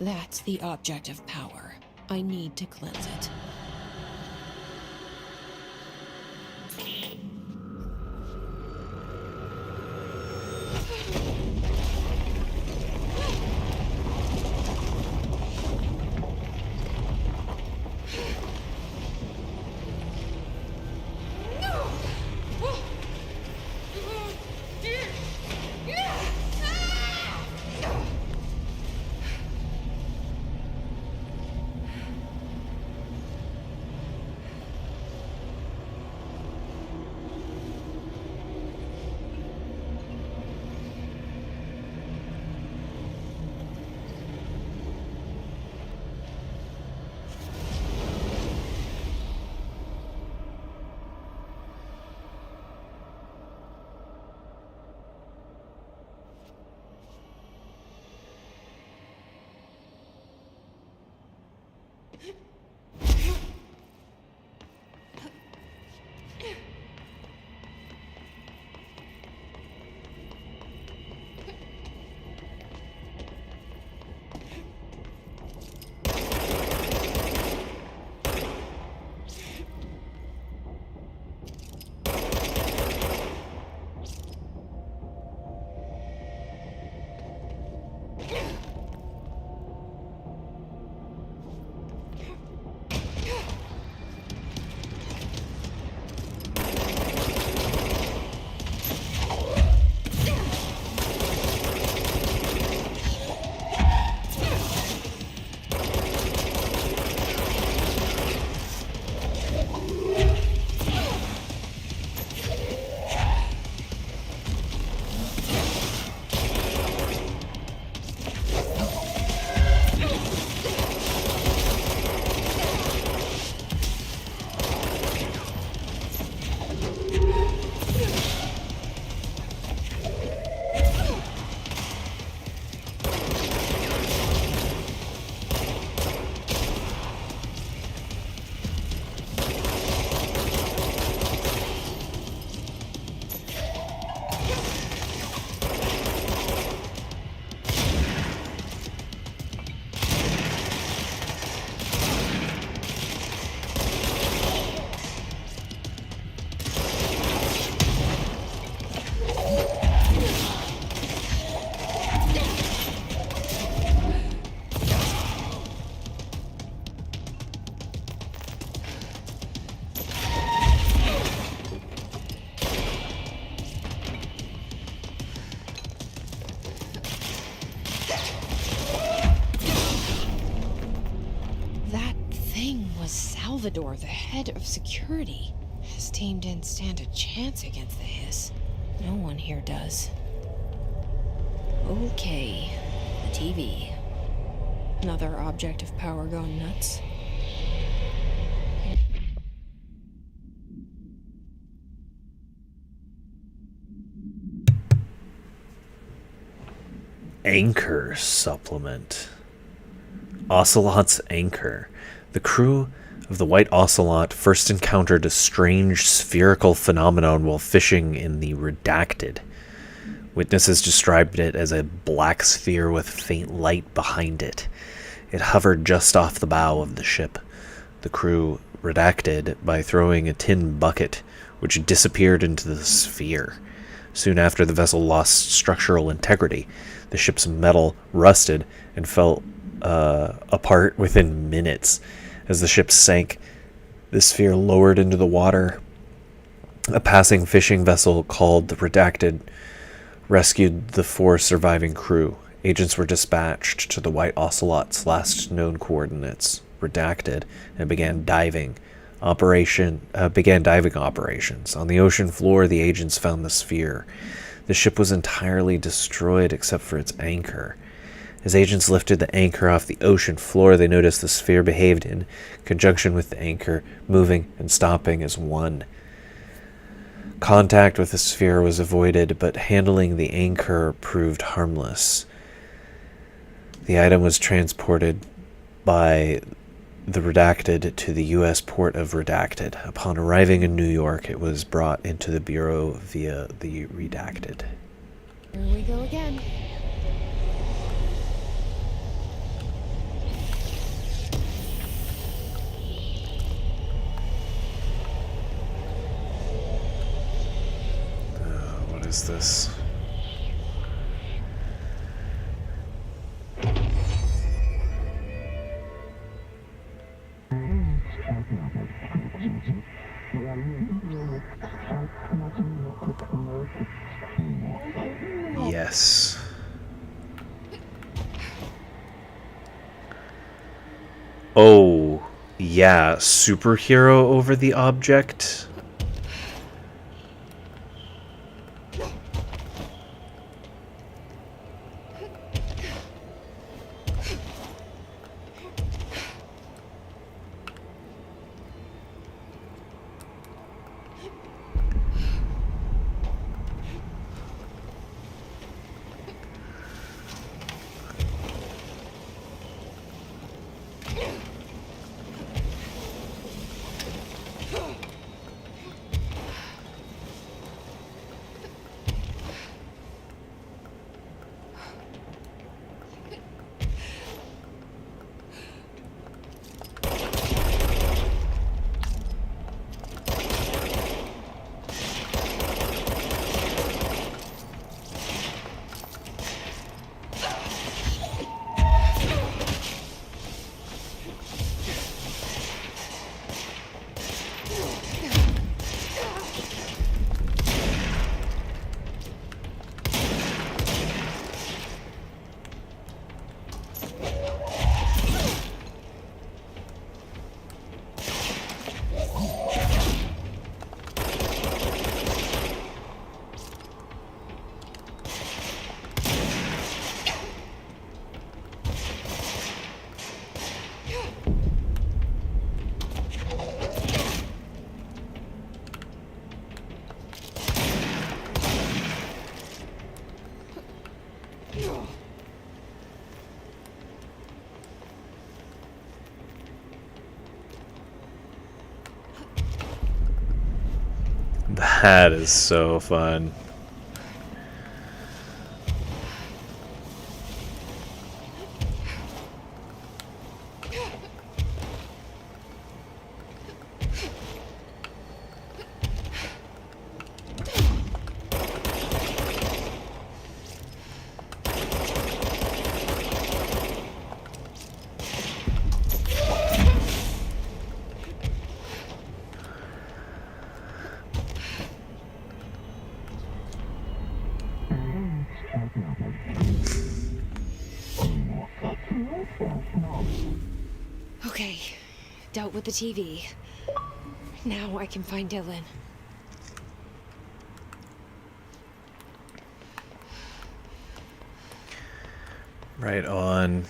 That's the object of power. I need to cleanse it. was Salvador, the head of security. His team didn't stand a chance against the Hiss. No one here does. Okay, the TV. Another object of power going nuts. Anchor supplement. Ocelot's anchor. The crew of the White Ocelot first encountered a strange spherical phenomenon while fishing in the Redacted. Witnesses described it as a black sphere with faint light behind it. It hovered just off the bow of the ship. The crew redacted by throwing a tin bucket, which disappeared into the sphere. Soon after, the vessel lost structural integrity. The ship's metal rusted and fell apart within minutes. As the ship sank, the sphere lowered into the water. A passing fishing vessel called the Redacted rescued the 4 surviving crew. Agents were dispatched to the White Ocelot's last known coordinates, Redacted, and began diving operations. On the ocean floor, the agents found the sphere. The ship was entirely destroyed except for its anchor. As agents lifted the anchor off the ocean floor, they noticed the sphere behaved in conjunction with the anchor, moving and stopping as one. Contact with the sphere was avoided, but handling the anchor proved harmless. The item was transported by the Redacted to the U.S. port of Redacted. Upon arriving in New York, it was brought into the Bureau via the Redacted. Here we go again. What is this? Yes. Oh, yeah, superhero over the object. That is so fun. dealt with the TV. Now I can find Dylan. Right on.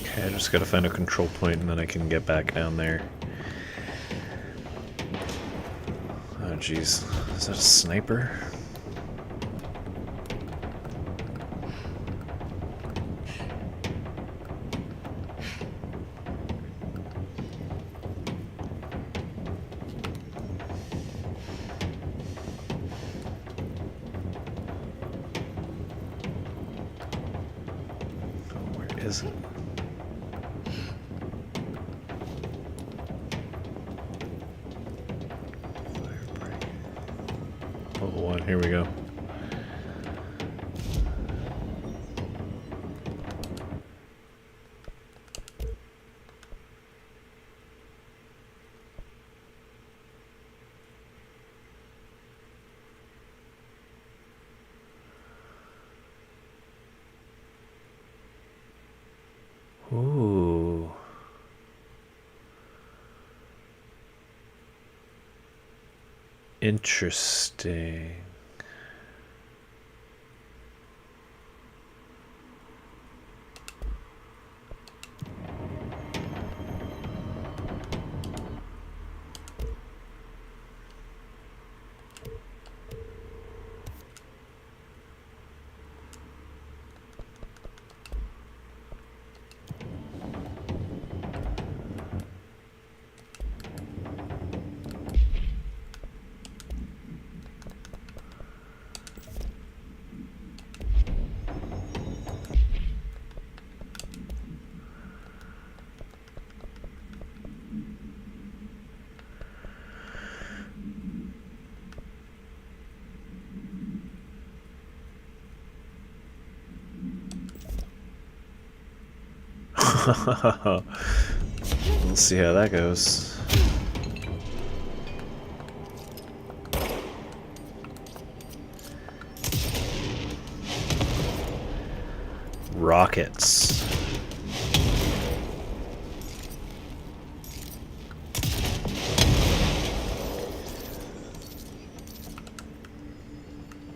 Okay, I just gotta find a control point and then I can get back down there. Oh jeez, is that a sniper? Oh, where is it? Level 1, here we go. Ooh. Interesting. We'll see how that goes. Rockets.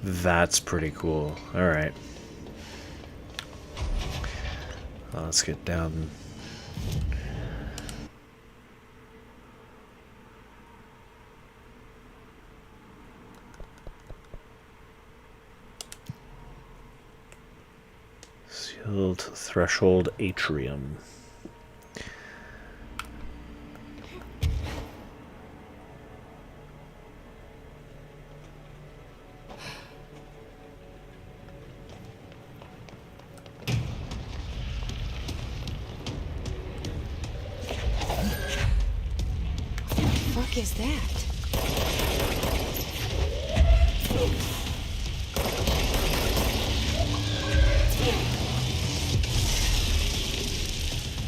That's pretty cool. Alright. Let's get down. Sealed threshold atrium. What the fuck is that?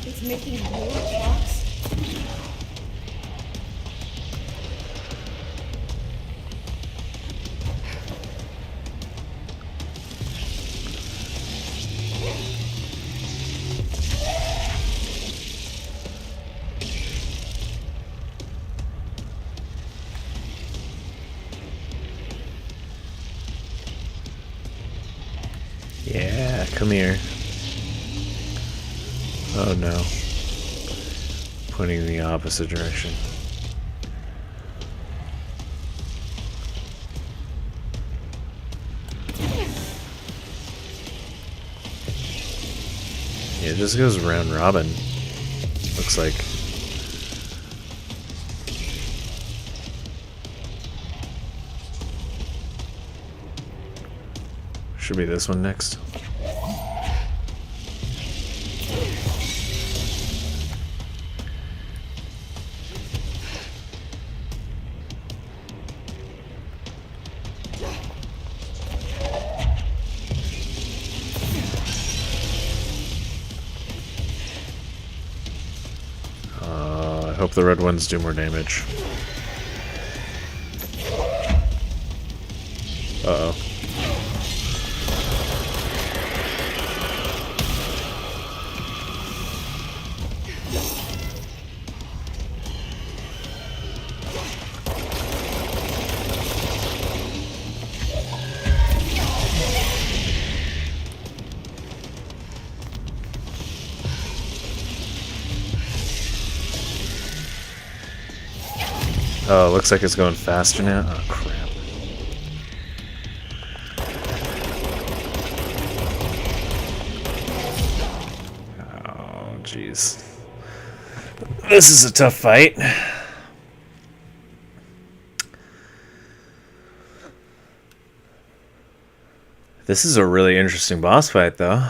It's making more clocks? Yeah, come here. Oh no. Pointing in the opposite direction. Yeah, it just goes round robin. Looks like. Should be this one next. I hope the red ones do more damage. Uh-oh. Oh, looks like it's going faster now. Oh, crap. Oh, jeez. This is a tough fight. This is a really interesting boss fight, though.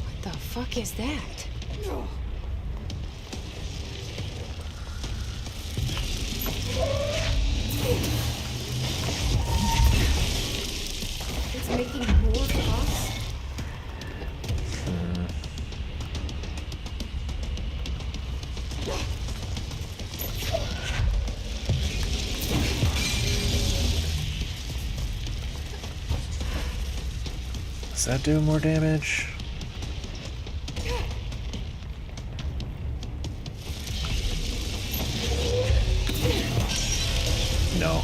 What the fuck is that? It's making more clocks? Does that do more damage? No.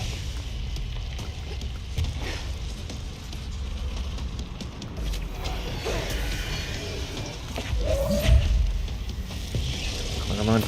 Come on.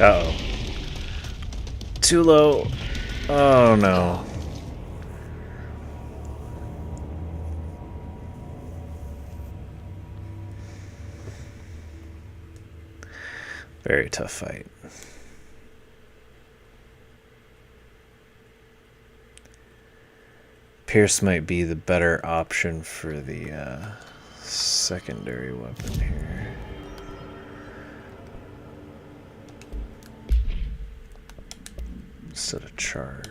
Uh-oh. Too low. Oh, no. Very tough fight. Pierce might be the better option for the secondary weapon here. Instead of charge.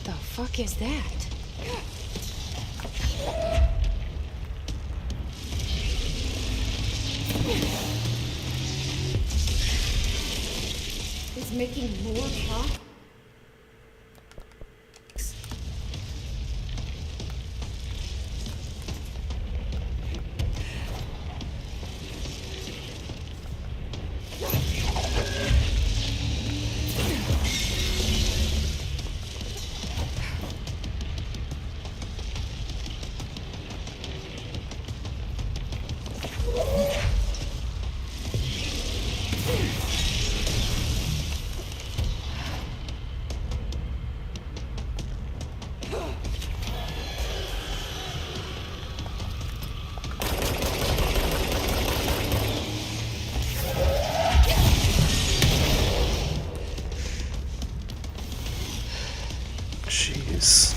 The fuck is that? It's making more pop. Jeez.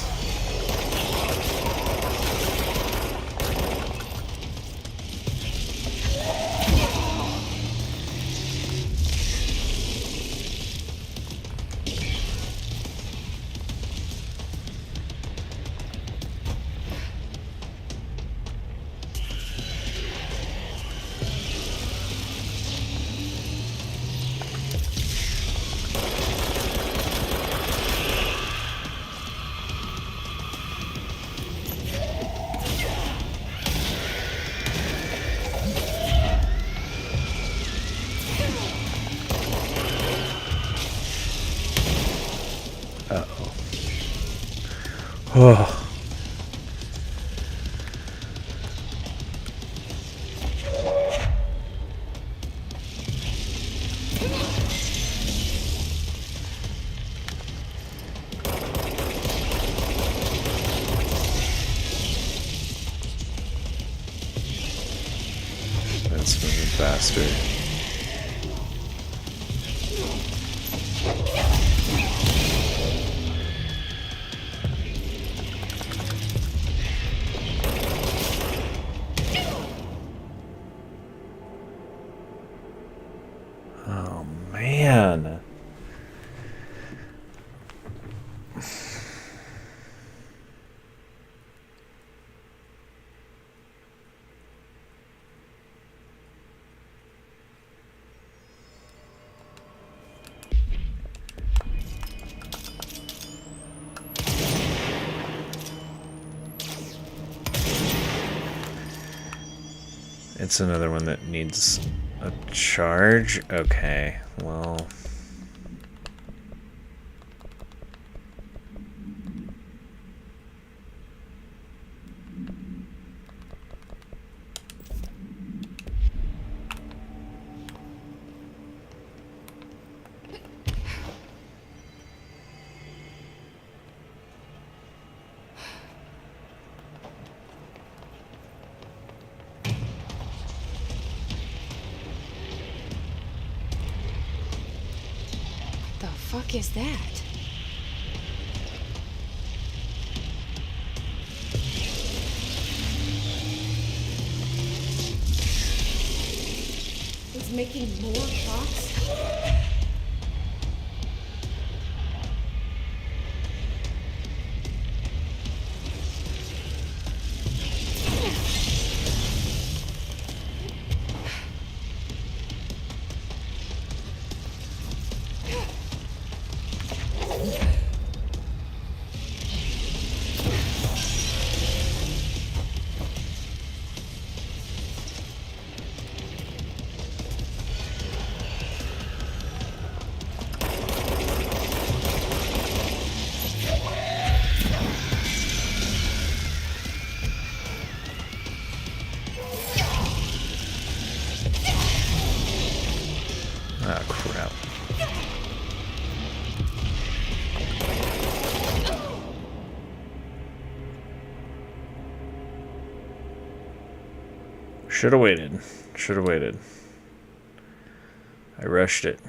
Uh-oh. Oh. That's moving faster. Oh, man. It's another one that needs a charge? Okay, well... The fuck is that? It's making more shots. Should have waited. Should have waited. I rushed it.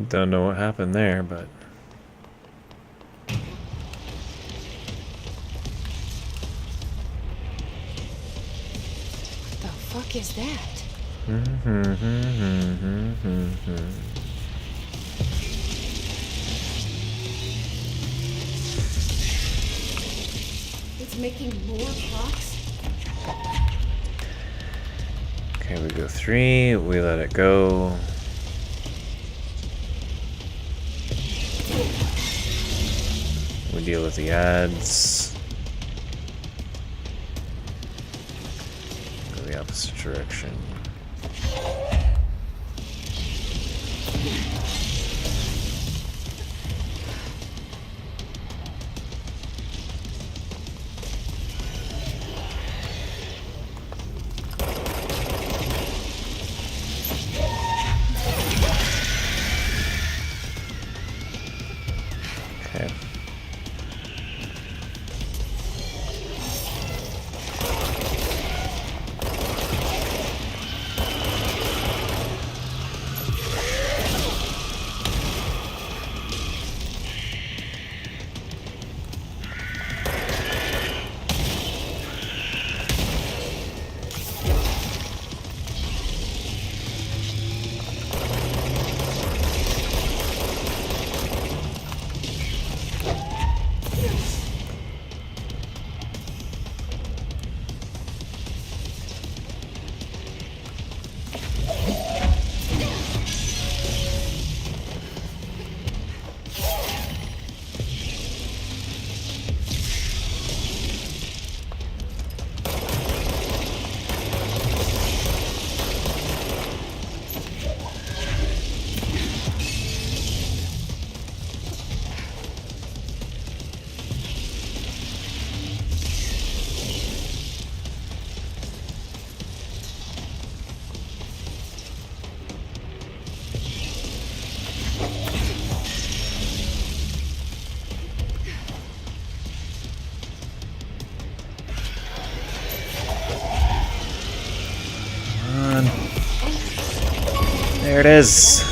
Don't know what happened there, but... What the fuck is that? It's making more clocks? Okay, we go 3, we let it go. We deal with the ads. Go the opposite direction. Okay. There it is.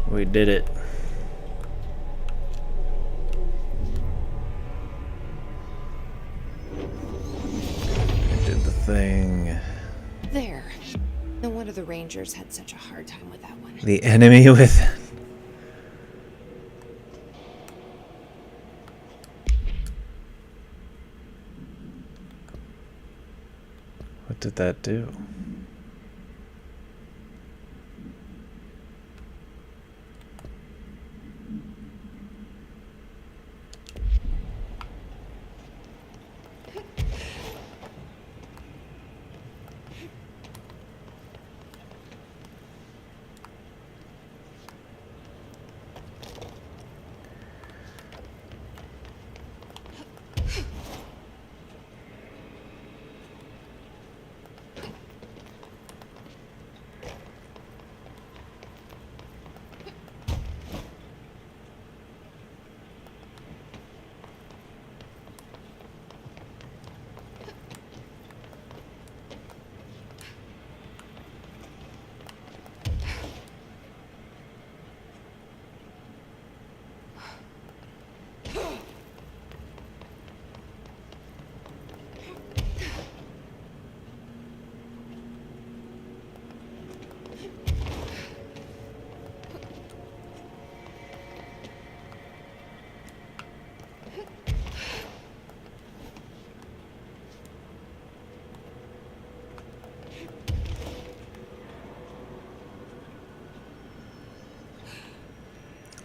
We did it. I did the thing. There. No wonder the Rangers had such a hard time with that one. The enemy with... What did that do?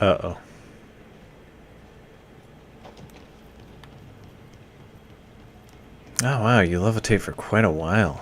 Uh-oh. Oh, wow, you levitate for quite a while.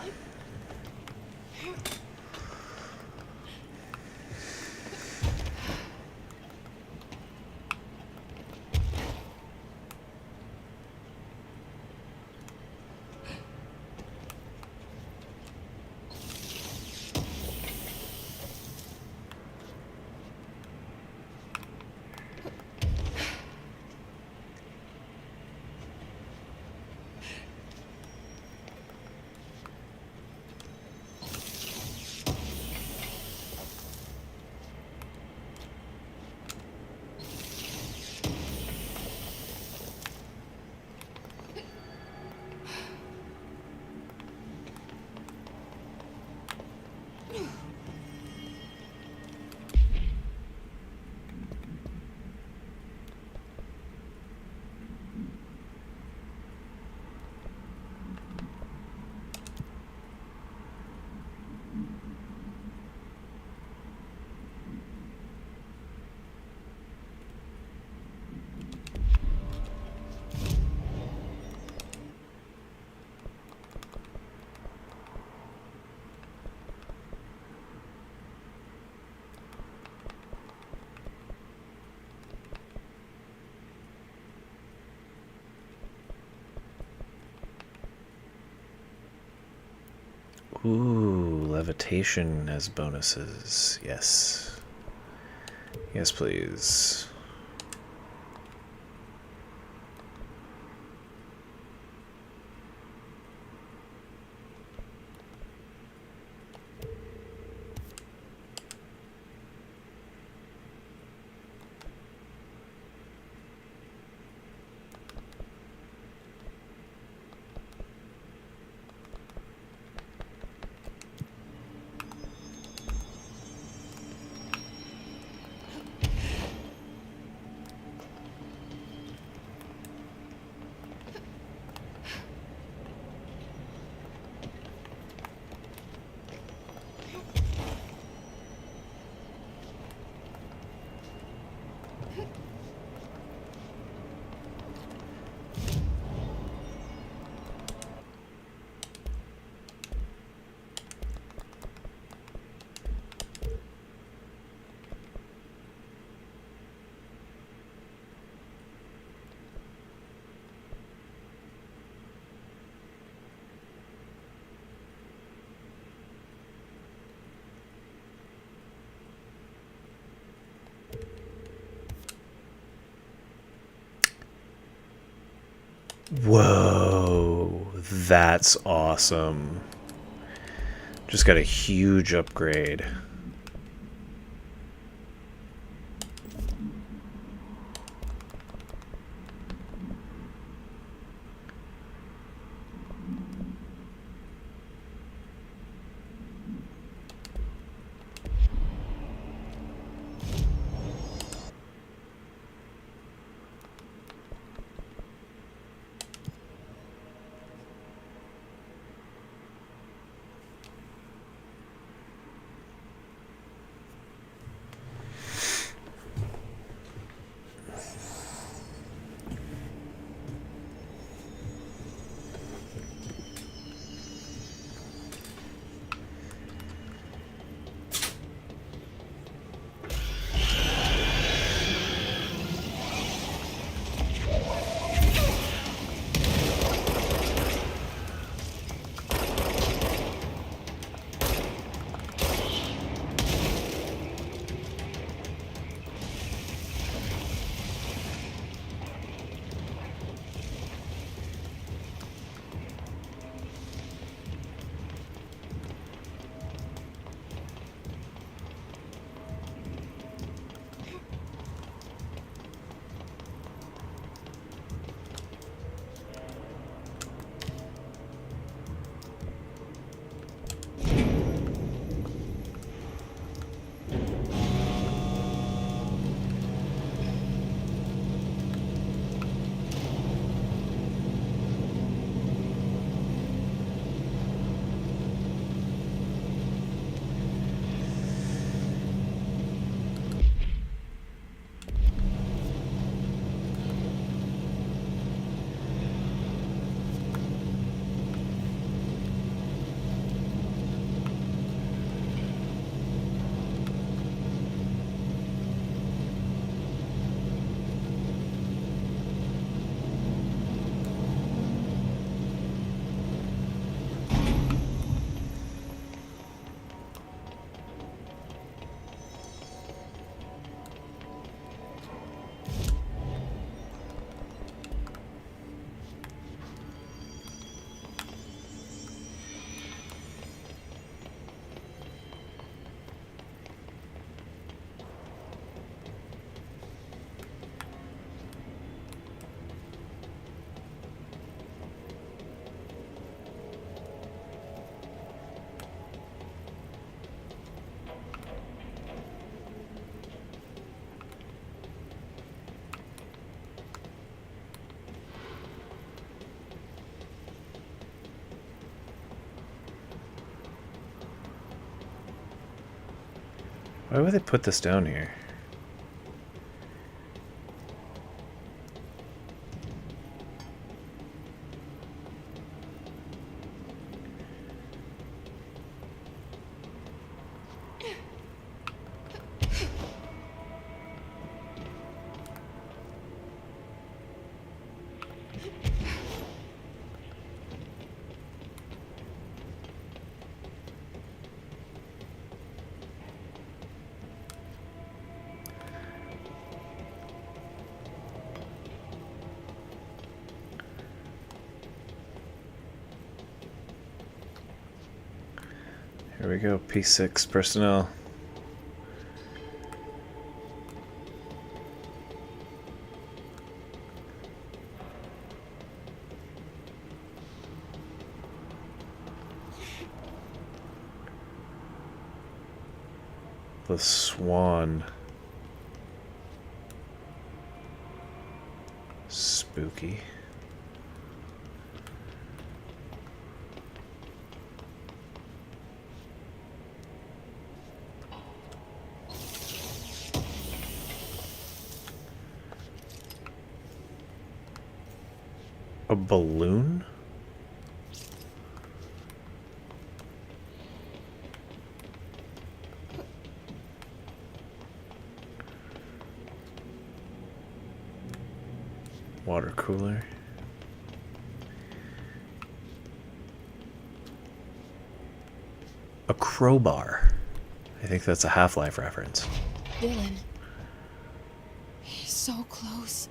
Ooh, levitation has bonuses. Yes. Yes, please. Whoa, that's awesome. Just got a huge upgrade. Why would they put this down here? Here we go, P6 personnel. The Swan. Spooky. A balloon? Water cooler. A crowbar. I think that's a Half-Life reference. Dylan. He's so close.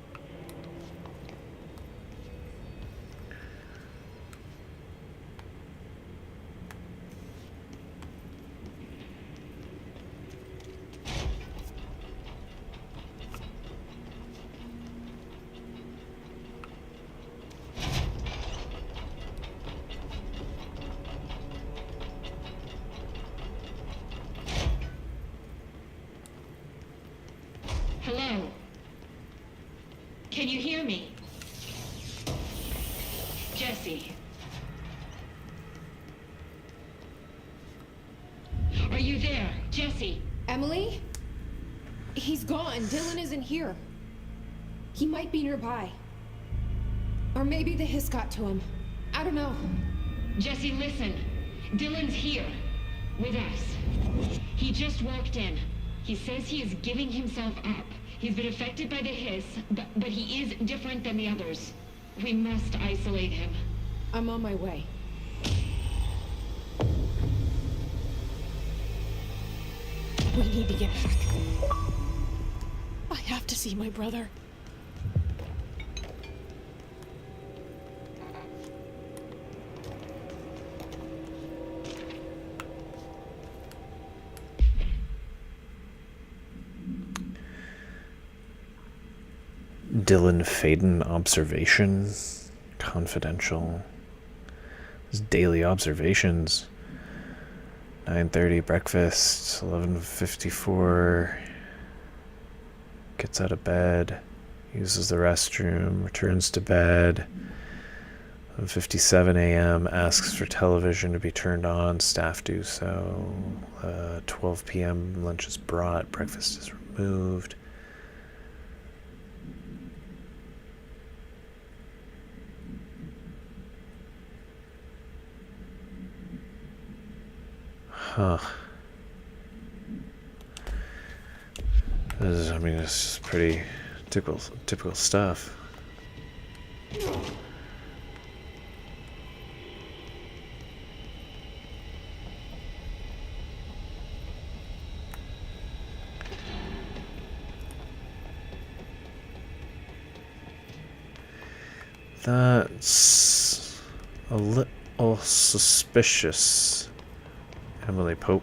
Hello? Can you hear me? Jesse? Are you there? Jesse? Emily? He's gone. Dylan isn't here. He might be nearby. Or maybe the hiss got to him. I don't know. Jesse, listen. Dylan's here. With us. He just walked in. He says he is giving himself up. He's been affected by the hiss, but he is different than the others. We must isolate him. I'm on my way. We need to get back. I have to see my brother. Dylan Faden observation. Confidential. His daily observations. 9:30 breakfast. 11:54. Gets out of bed. Uses the restroom. Returns to bed. 11:57 a.m. Asks for television to be turned on. Staff do so. 12 p.m. Lunch is brought. Breakfast is removed. Huh. I mean, it's just pretty typical stuff. That's a little suspicious. Emily Pope.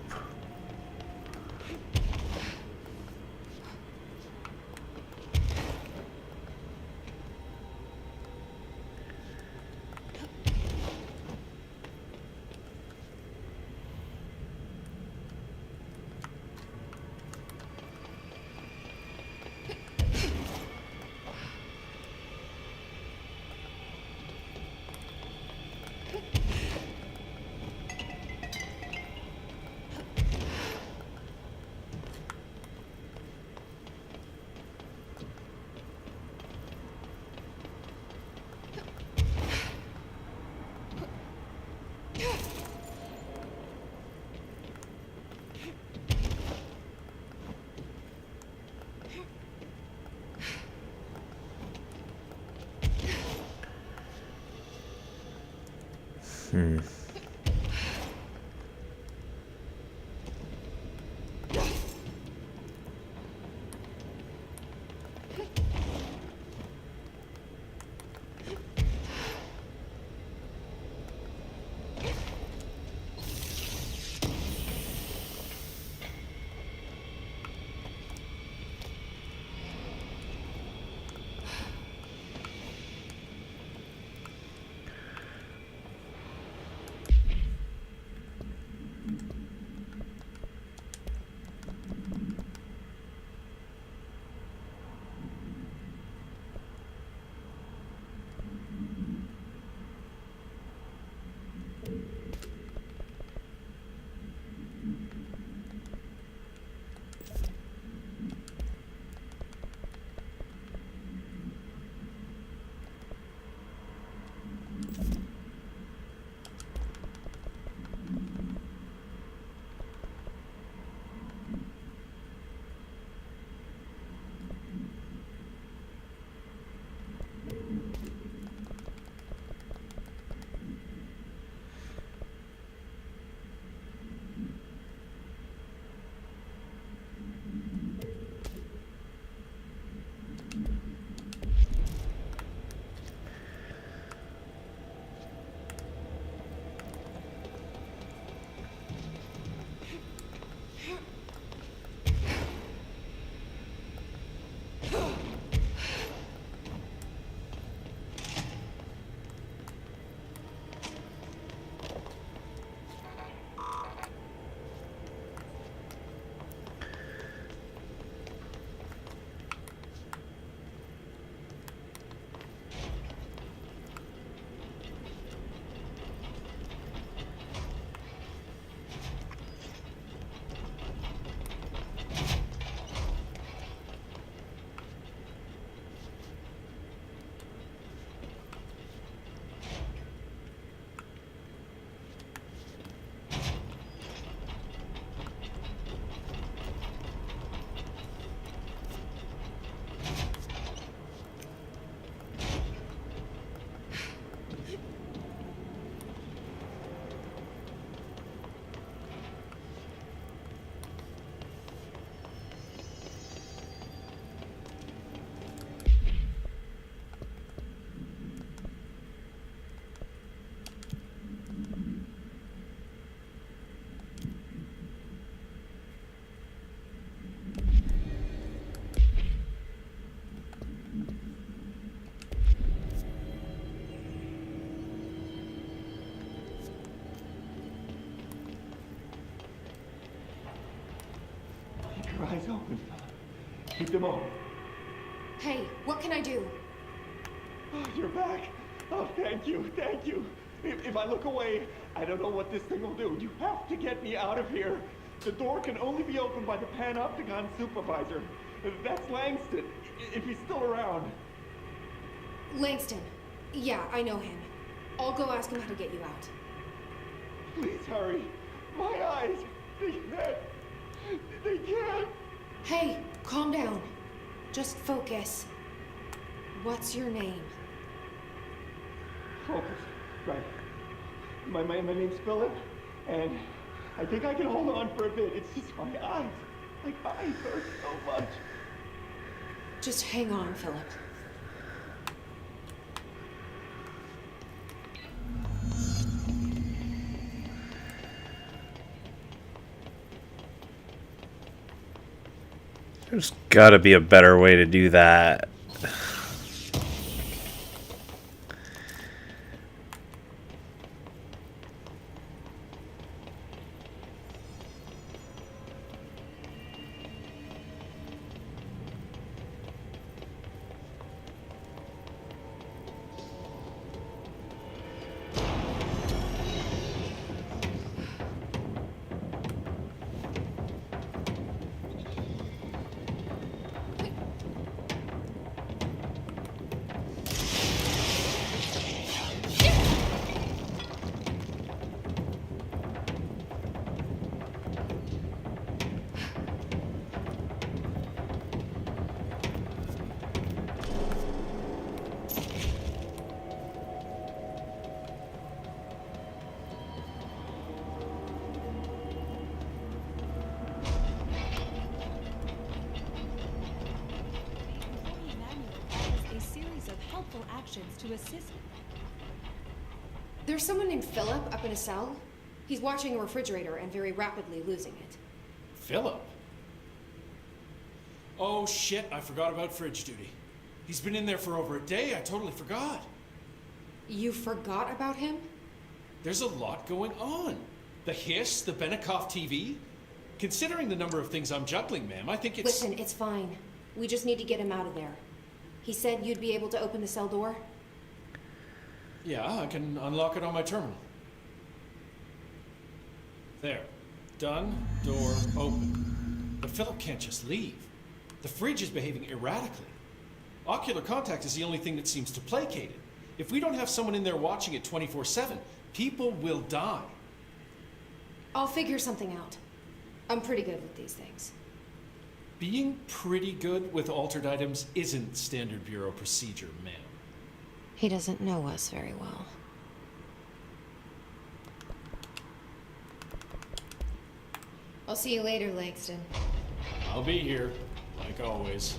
Your eyes open. Keep them open. Hey, what can I do? Oh, you're back. Oh, thank you, thank you. If I look away, I don't know what this thing will do. You have to get me out of here. The door can only be opened by the Panopticon supervisor. That's Langston, if he's still around. Langston. Yeah, I know him. I'll go ask him how to get you out. Please hurry. My eyes, they can't. Hey, calm down. Just focus. What's your name? Focus. Right. My name's Philip, and I think I can hold on for a bit. It's just my eyes. My eyes hurt so much. Just hang on, Philip. There's gotta be a better way to do that. to assist. There's someone named Philip up in a cell. He's watching a refrigerator and very rapidly losing it. Philip? Oh shit, I forgot about fridge duty. He's been in there for over a day, I totally forgot. You forgot about him? There's a lot going on. The hiss, the Benikoff TV. Considering the number of things I'm juggling, ma'am, I think it's... Listen, it's fine. We just need to get him out of there. He said you'd be able to open the cell door? Yeah, I can unlock it on my terminal. There. Done. Door open. But Philip can't just leave. The fridge is behaving erratically. Ocular contact is the only thing that seems to placate it. If we don't have someone in there watching it 24/7, people will die. I'll figure something out. I'm pretty good with these things. Being pretty good with altered items isn't standard bureau procedure, ma'am. He doesn't know us very well. I'll see you later, Langston. I'll be here, like always.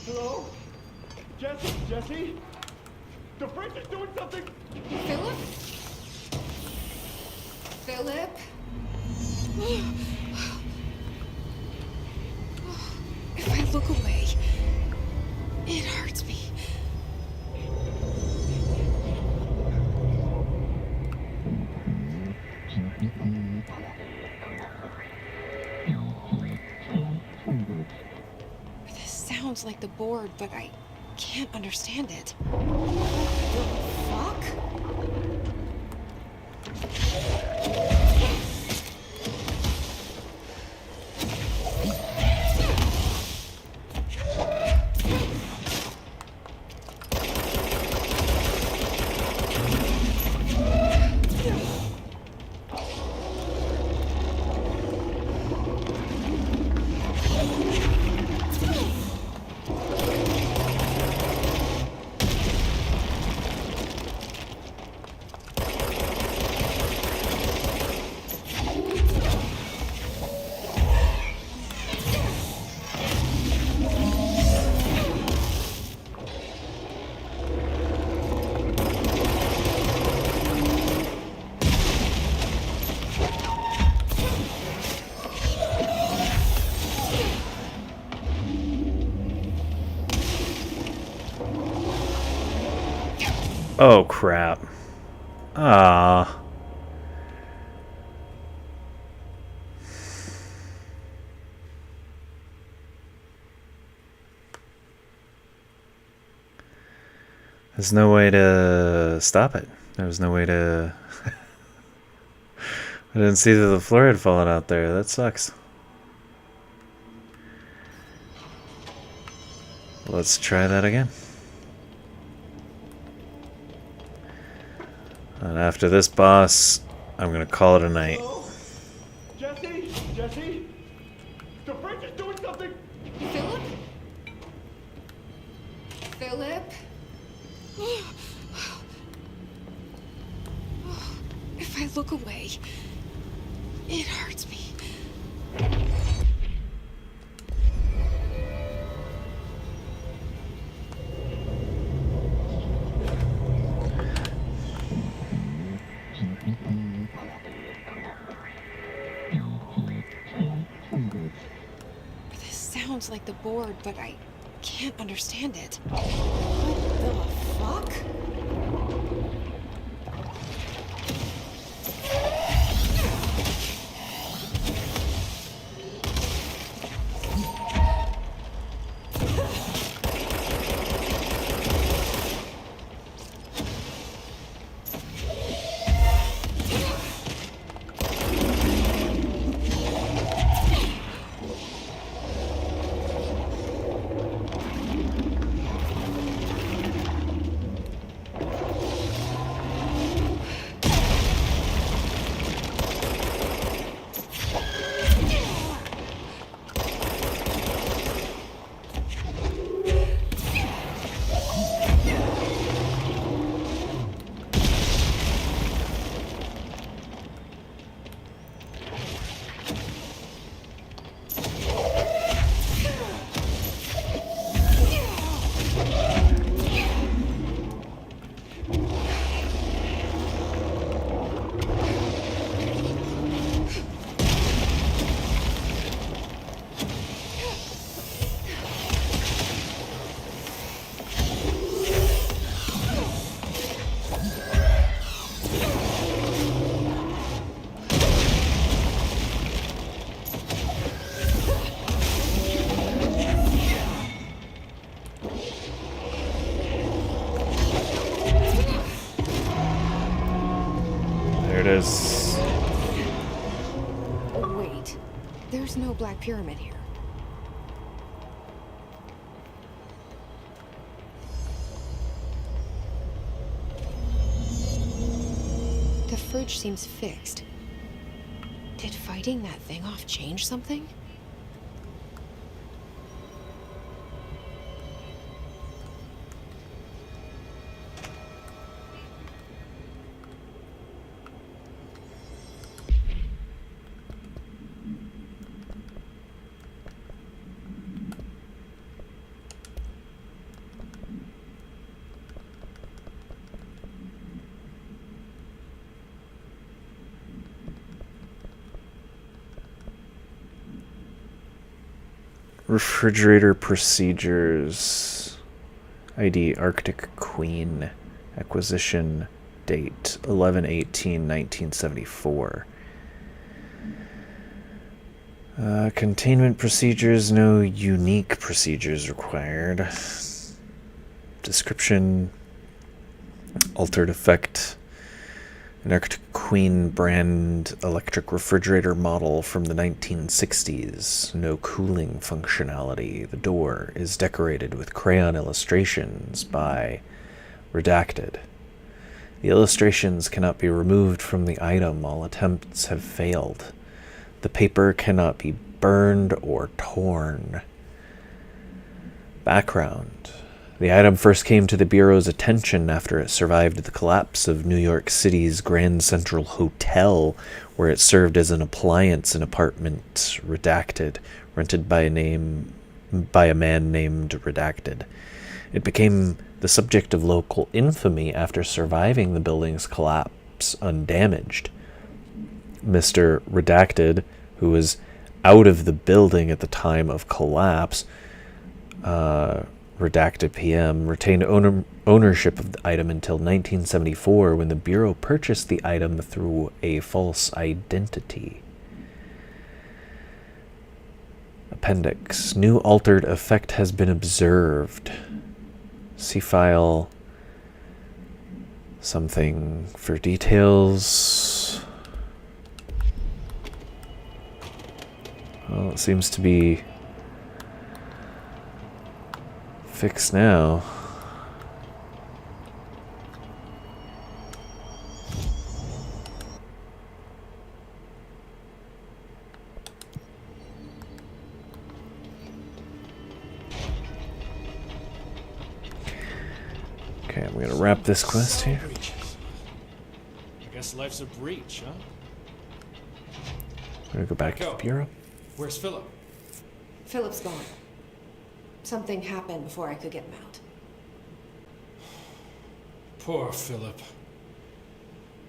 Hello? Jesse? The fridge is doing something! Philip? Philip? If I look away, it hurts me. This sounds like the board, but I can't understand it. Fuck? Oh crap. Ah. There's no way to stop it. There was no way to... I didn't see that the floor had fallen out there. That sucks. Let's try that again. And after this boss, I'm gonna call it a night. Hello? Jesse? The fridge is doing something! Philip? Philip? If I look away, it hurts me. This sounds like the board, but I can't understand it. What the fuck? it is. Wait, there's no Black Pyramid here. The fridge seems fixed. Did fighting that thing off change something? Refrigerator procedures. ID Arctic Queen. Acquisition date 11/18/1974. Containment procedures. No unique procedures required. Description. Altered effect. An Arctic Queen brand electric refrigerator model from the 1960s. No cooling functionality. The door is decorated with crayon illustrations by Redacted. The illustrations cannot be removed from the item. All attempts have failed. The paper cannot be burned or torn. Background. The item first came to the Bureau's attention after it survived the collapse of New York City's Grand Central Hotel, where it served as an appliance in apartment Redacted, rented by a man named Redacted. It became the subject of local infamy after surviving the building's collapse undamaged. Mr. Redacted, who was out of the building at the time of collapse, Redacted PM, retained ownership of the item until 1974, when the Bureau purchased the item through a false identity. Appendix. New altered effect has been observed. See file something for details. Well, it seems to be fixed now. Okay, I'm gonna wrap this quest here. I guess life's a breach, huh? I'm gonna go back to the Bureau. Where's Philip? Philip's gone. Something happened before I could get him out. Poor Philip.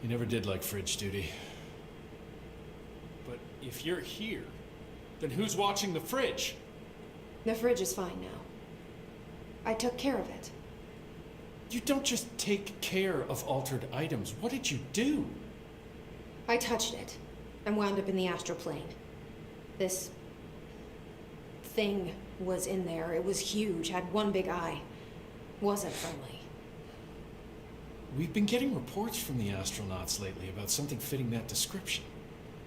He never did like fridge duty. But if you're here, then who's watching the fridge? The fridge is fine now. I took care of it. You don't just take care of altered items. What did you do? I touched it and wound up in the astral plane. This thing was in there. It was huge, had one big eye. Wasn't friendly. We've been getting reports from the astronauts lately about something fitting that description.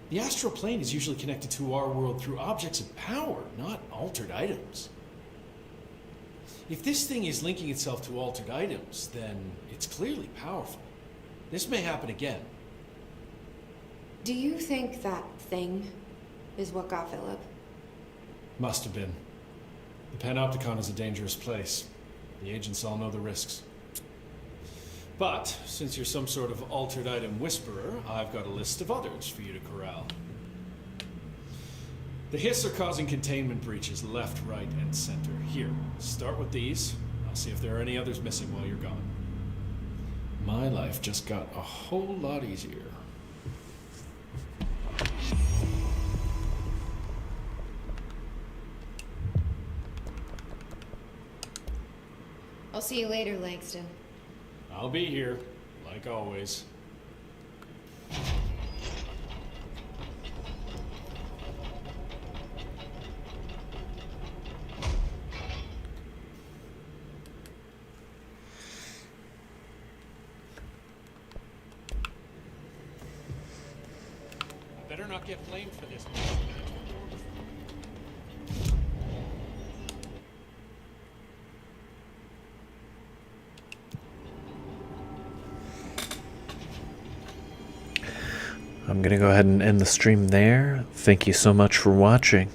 The astral plane is usually connected to our world through objects of power, not altered items. If this thing is linking itself to altered items, then it's clearly powerful. This may happen again. Do you think that thing is what got Philip? Must have been. The Panopticon is a dangerous place. The agents all know the risks. But, since you're some sort of altered item whisperer, I've got a list of others for you to corral. The Hiss are causing containment breaches left, right, and center. Here, start with these. I'll see if there are any others missing while you're gone. My life just got a whole lot easier. I'll see you later, Langston. I'll be here, like always. not get blamed for this. I'm going to go ahead and end the stream there. Thank you so much for watching.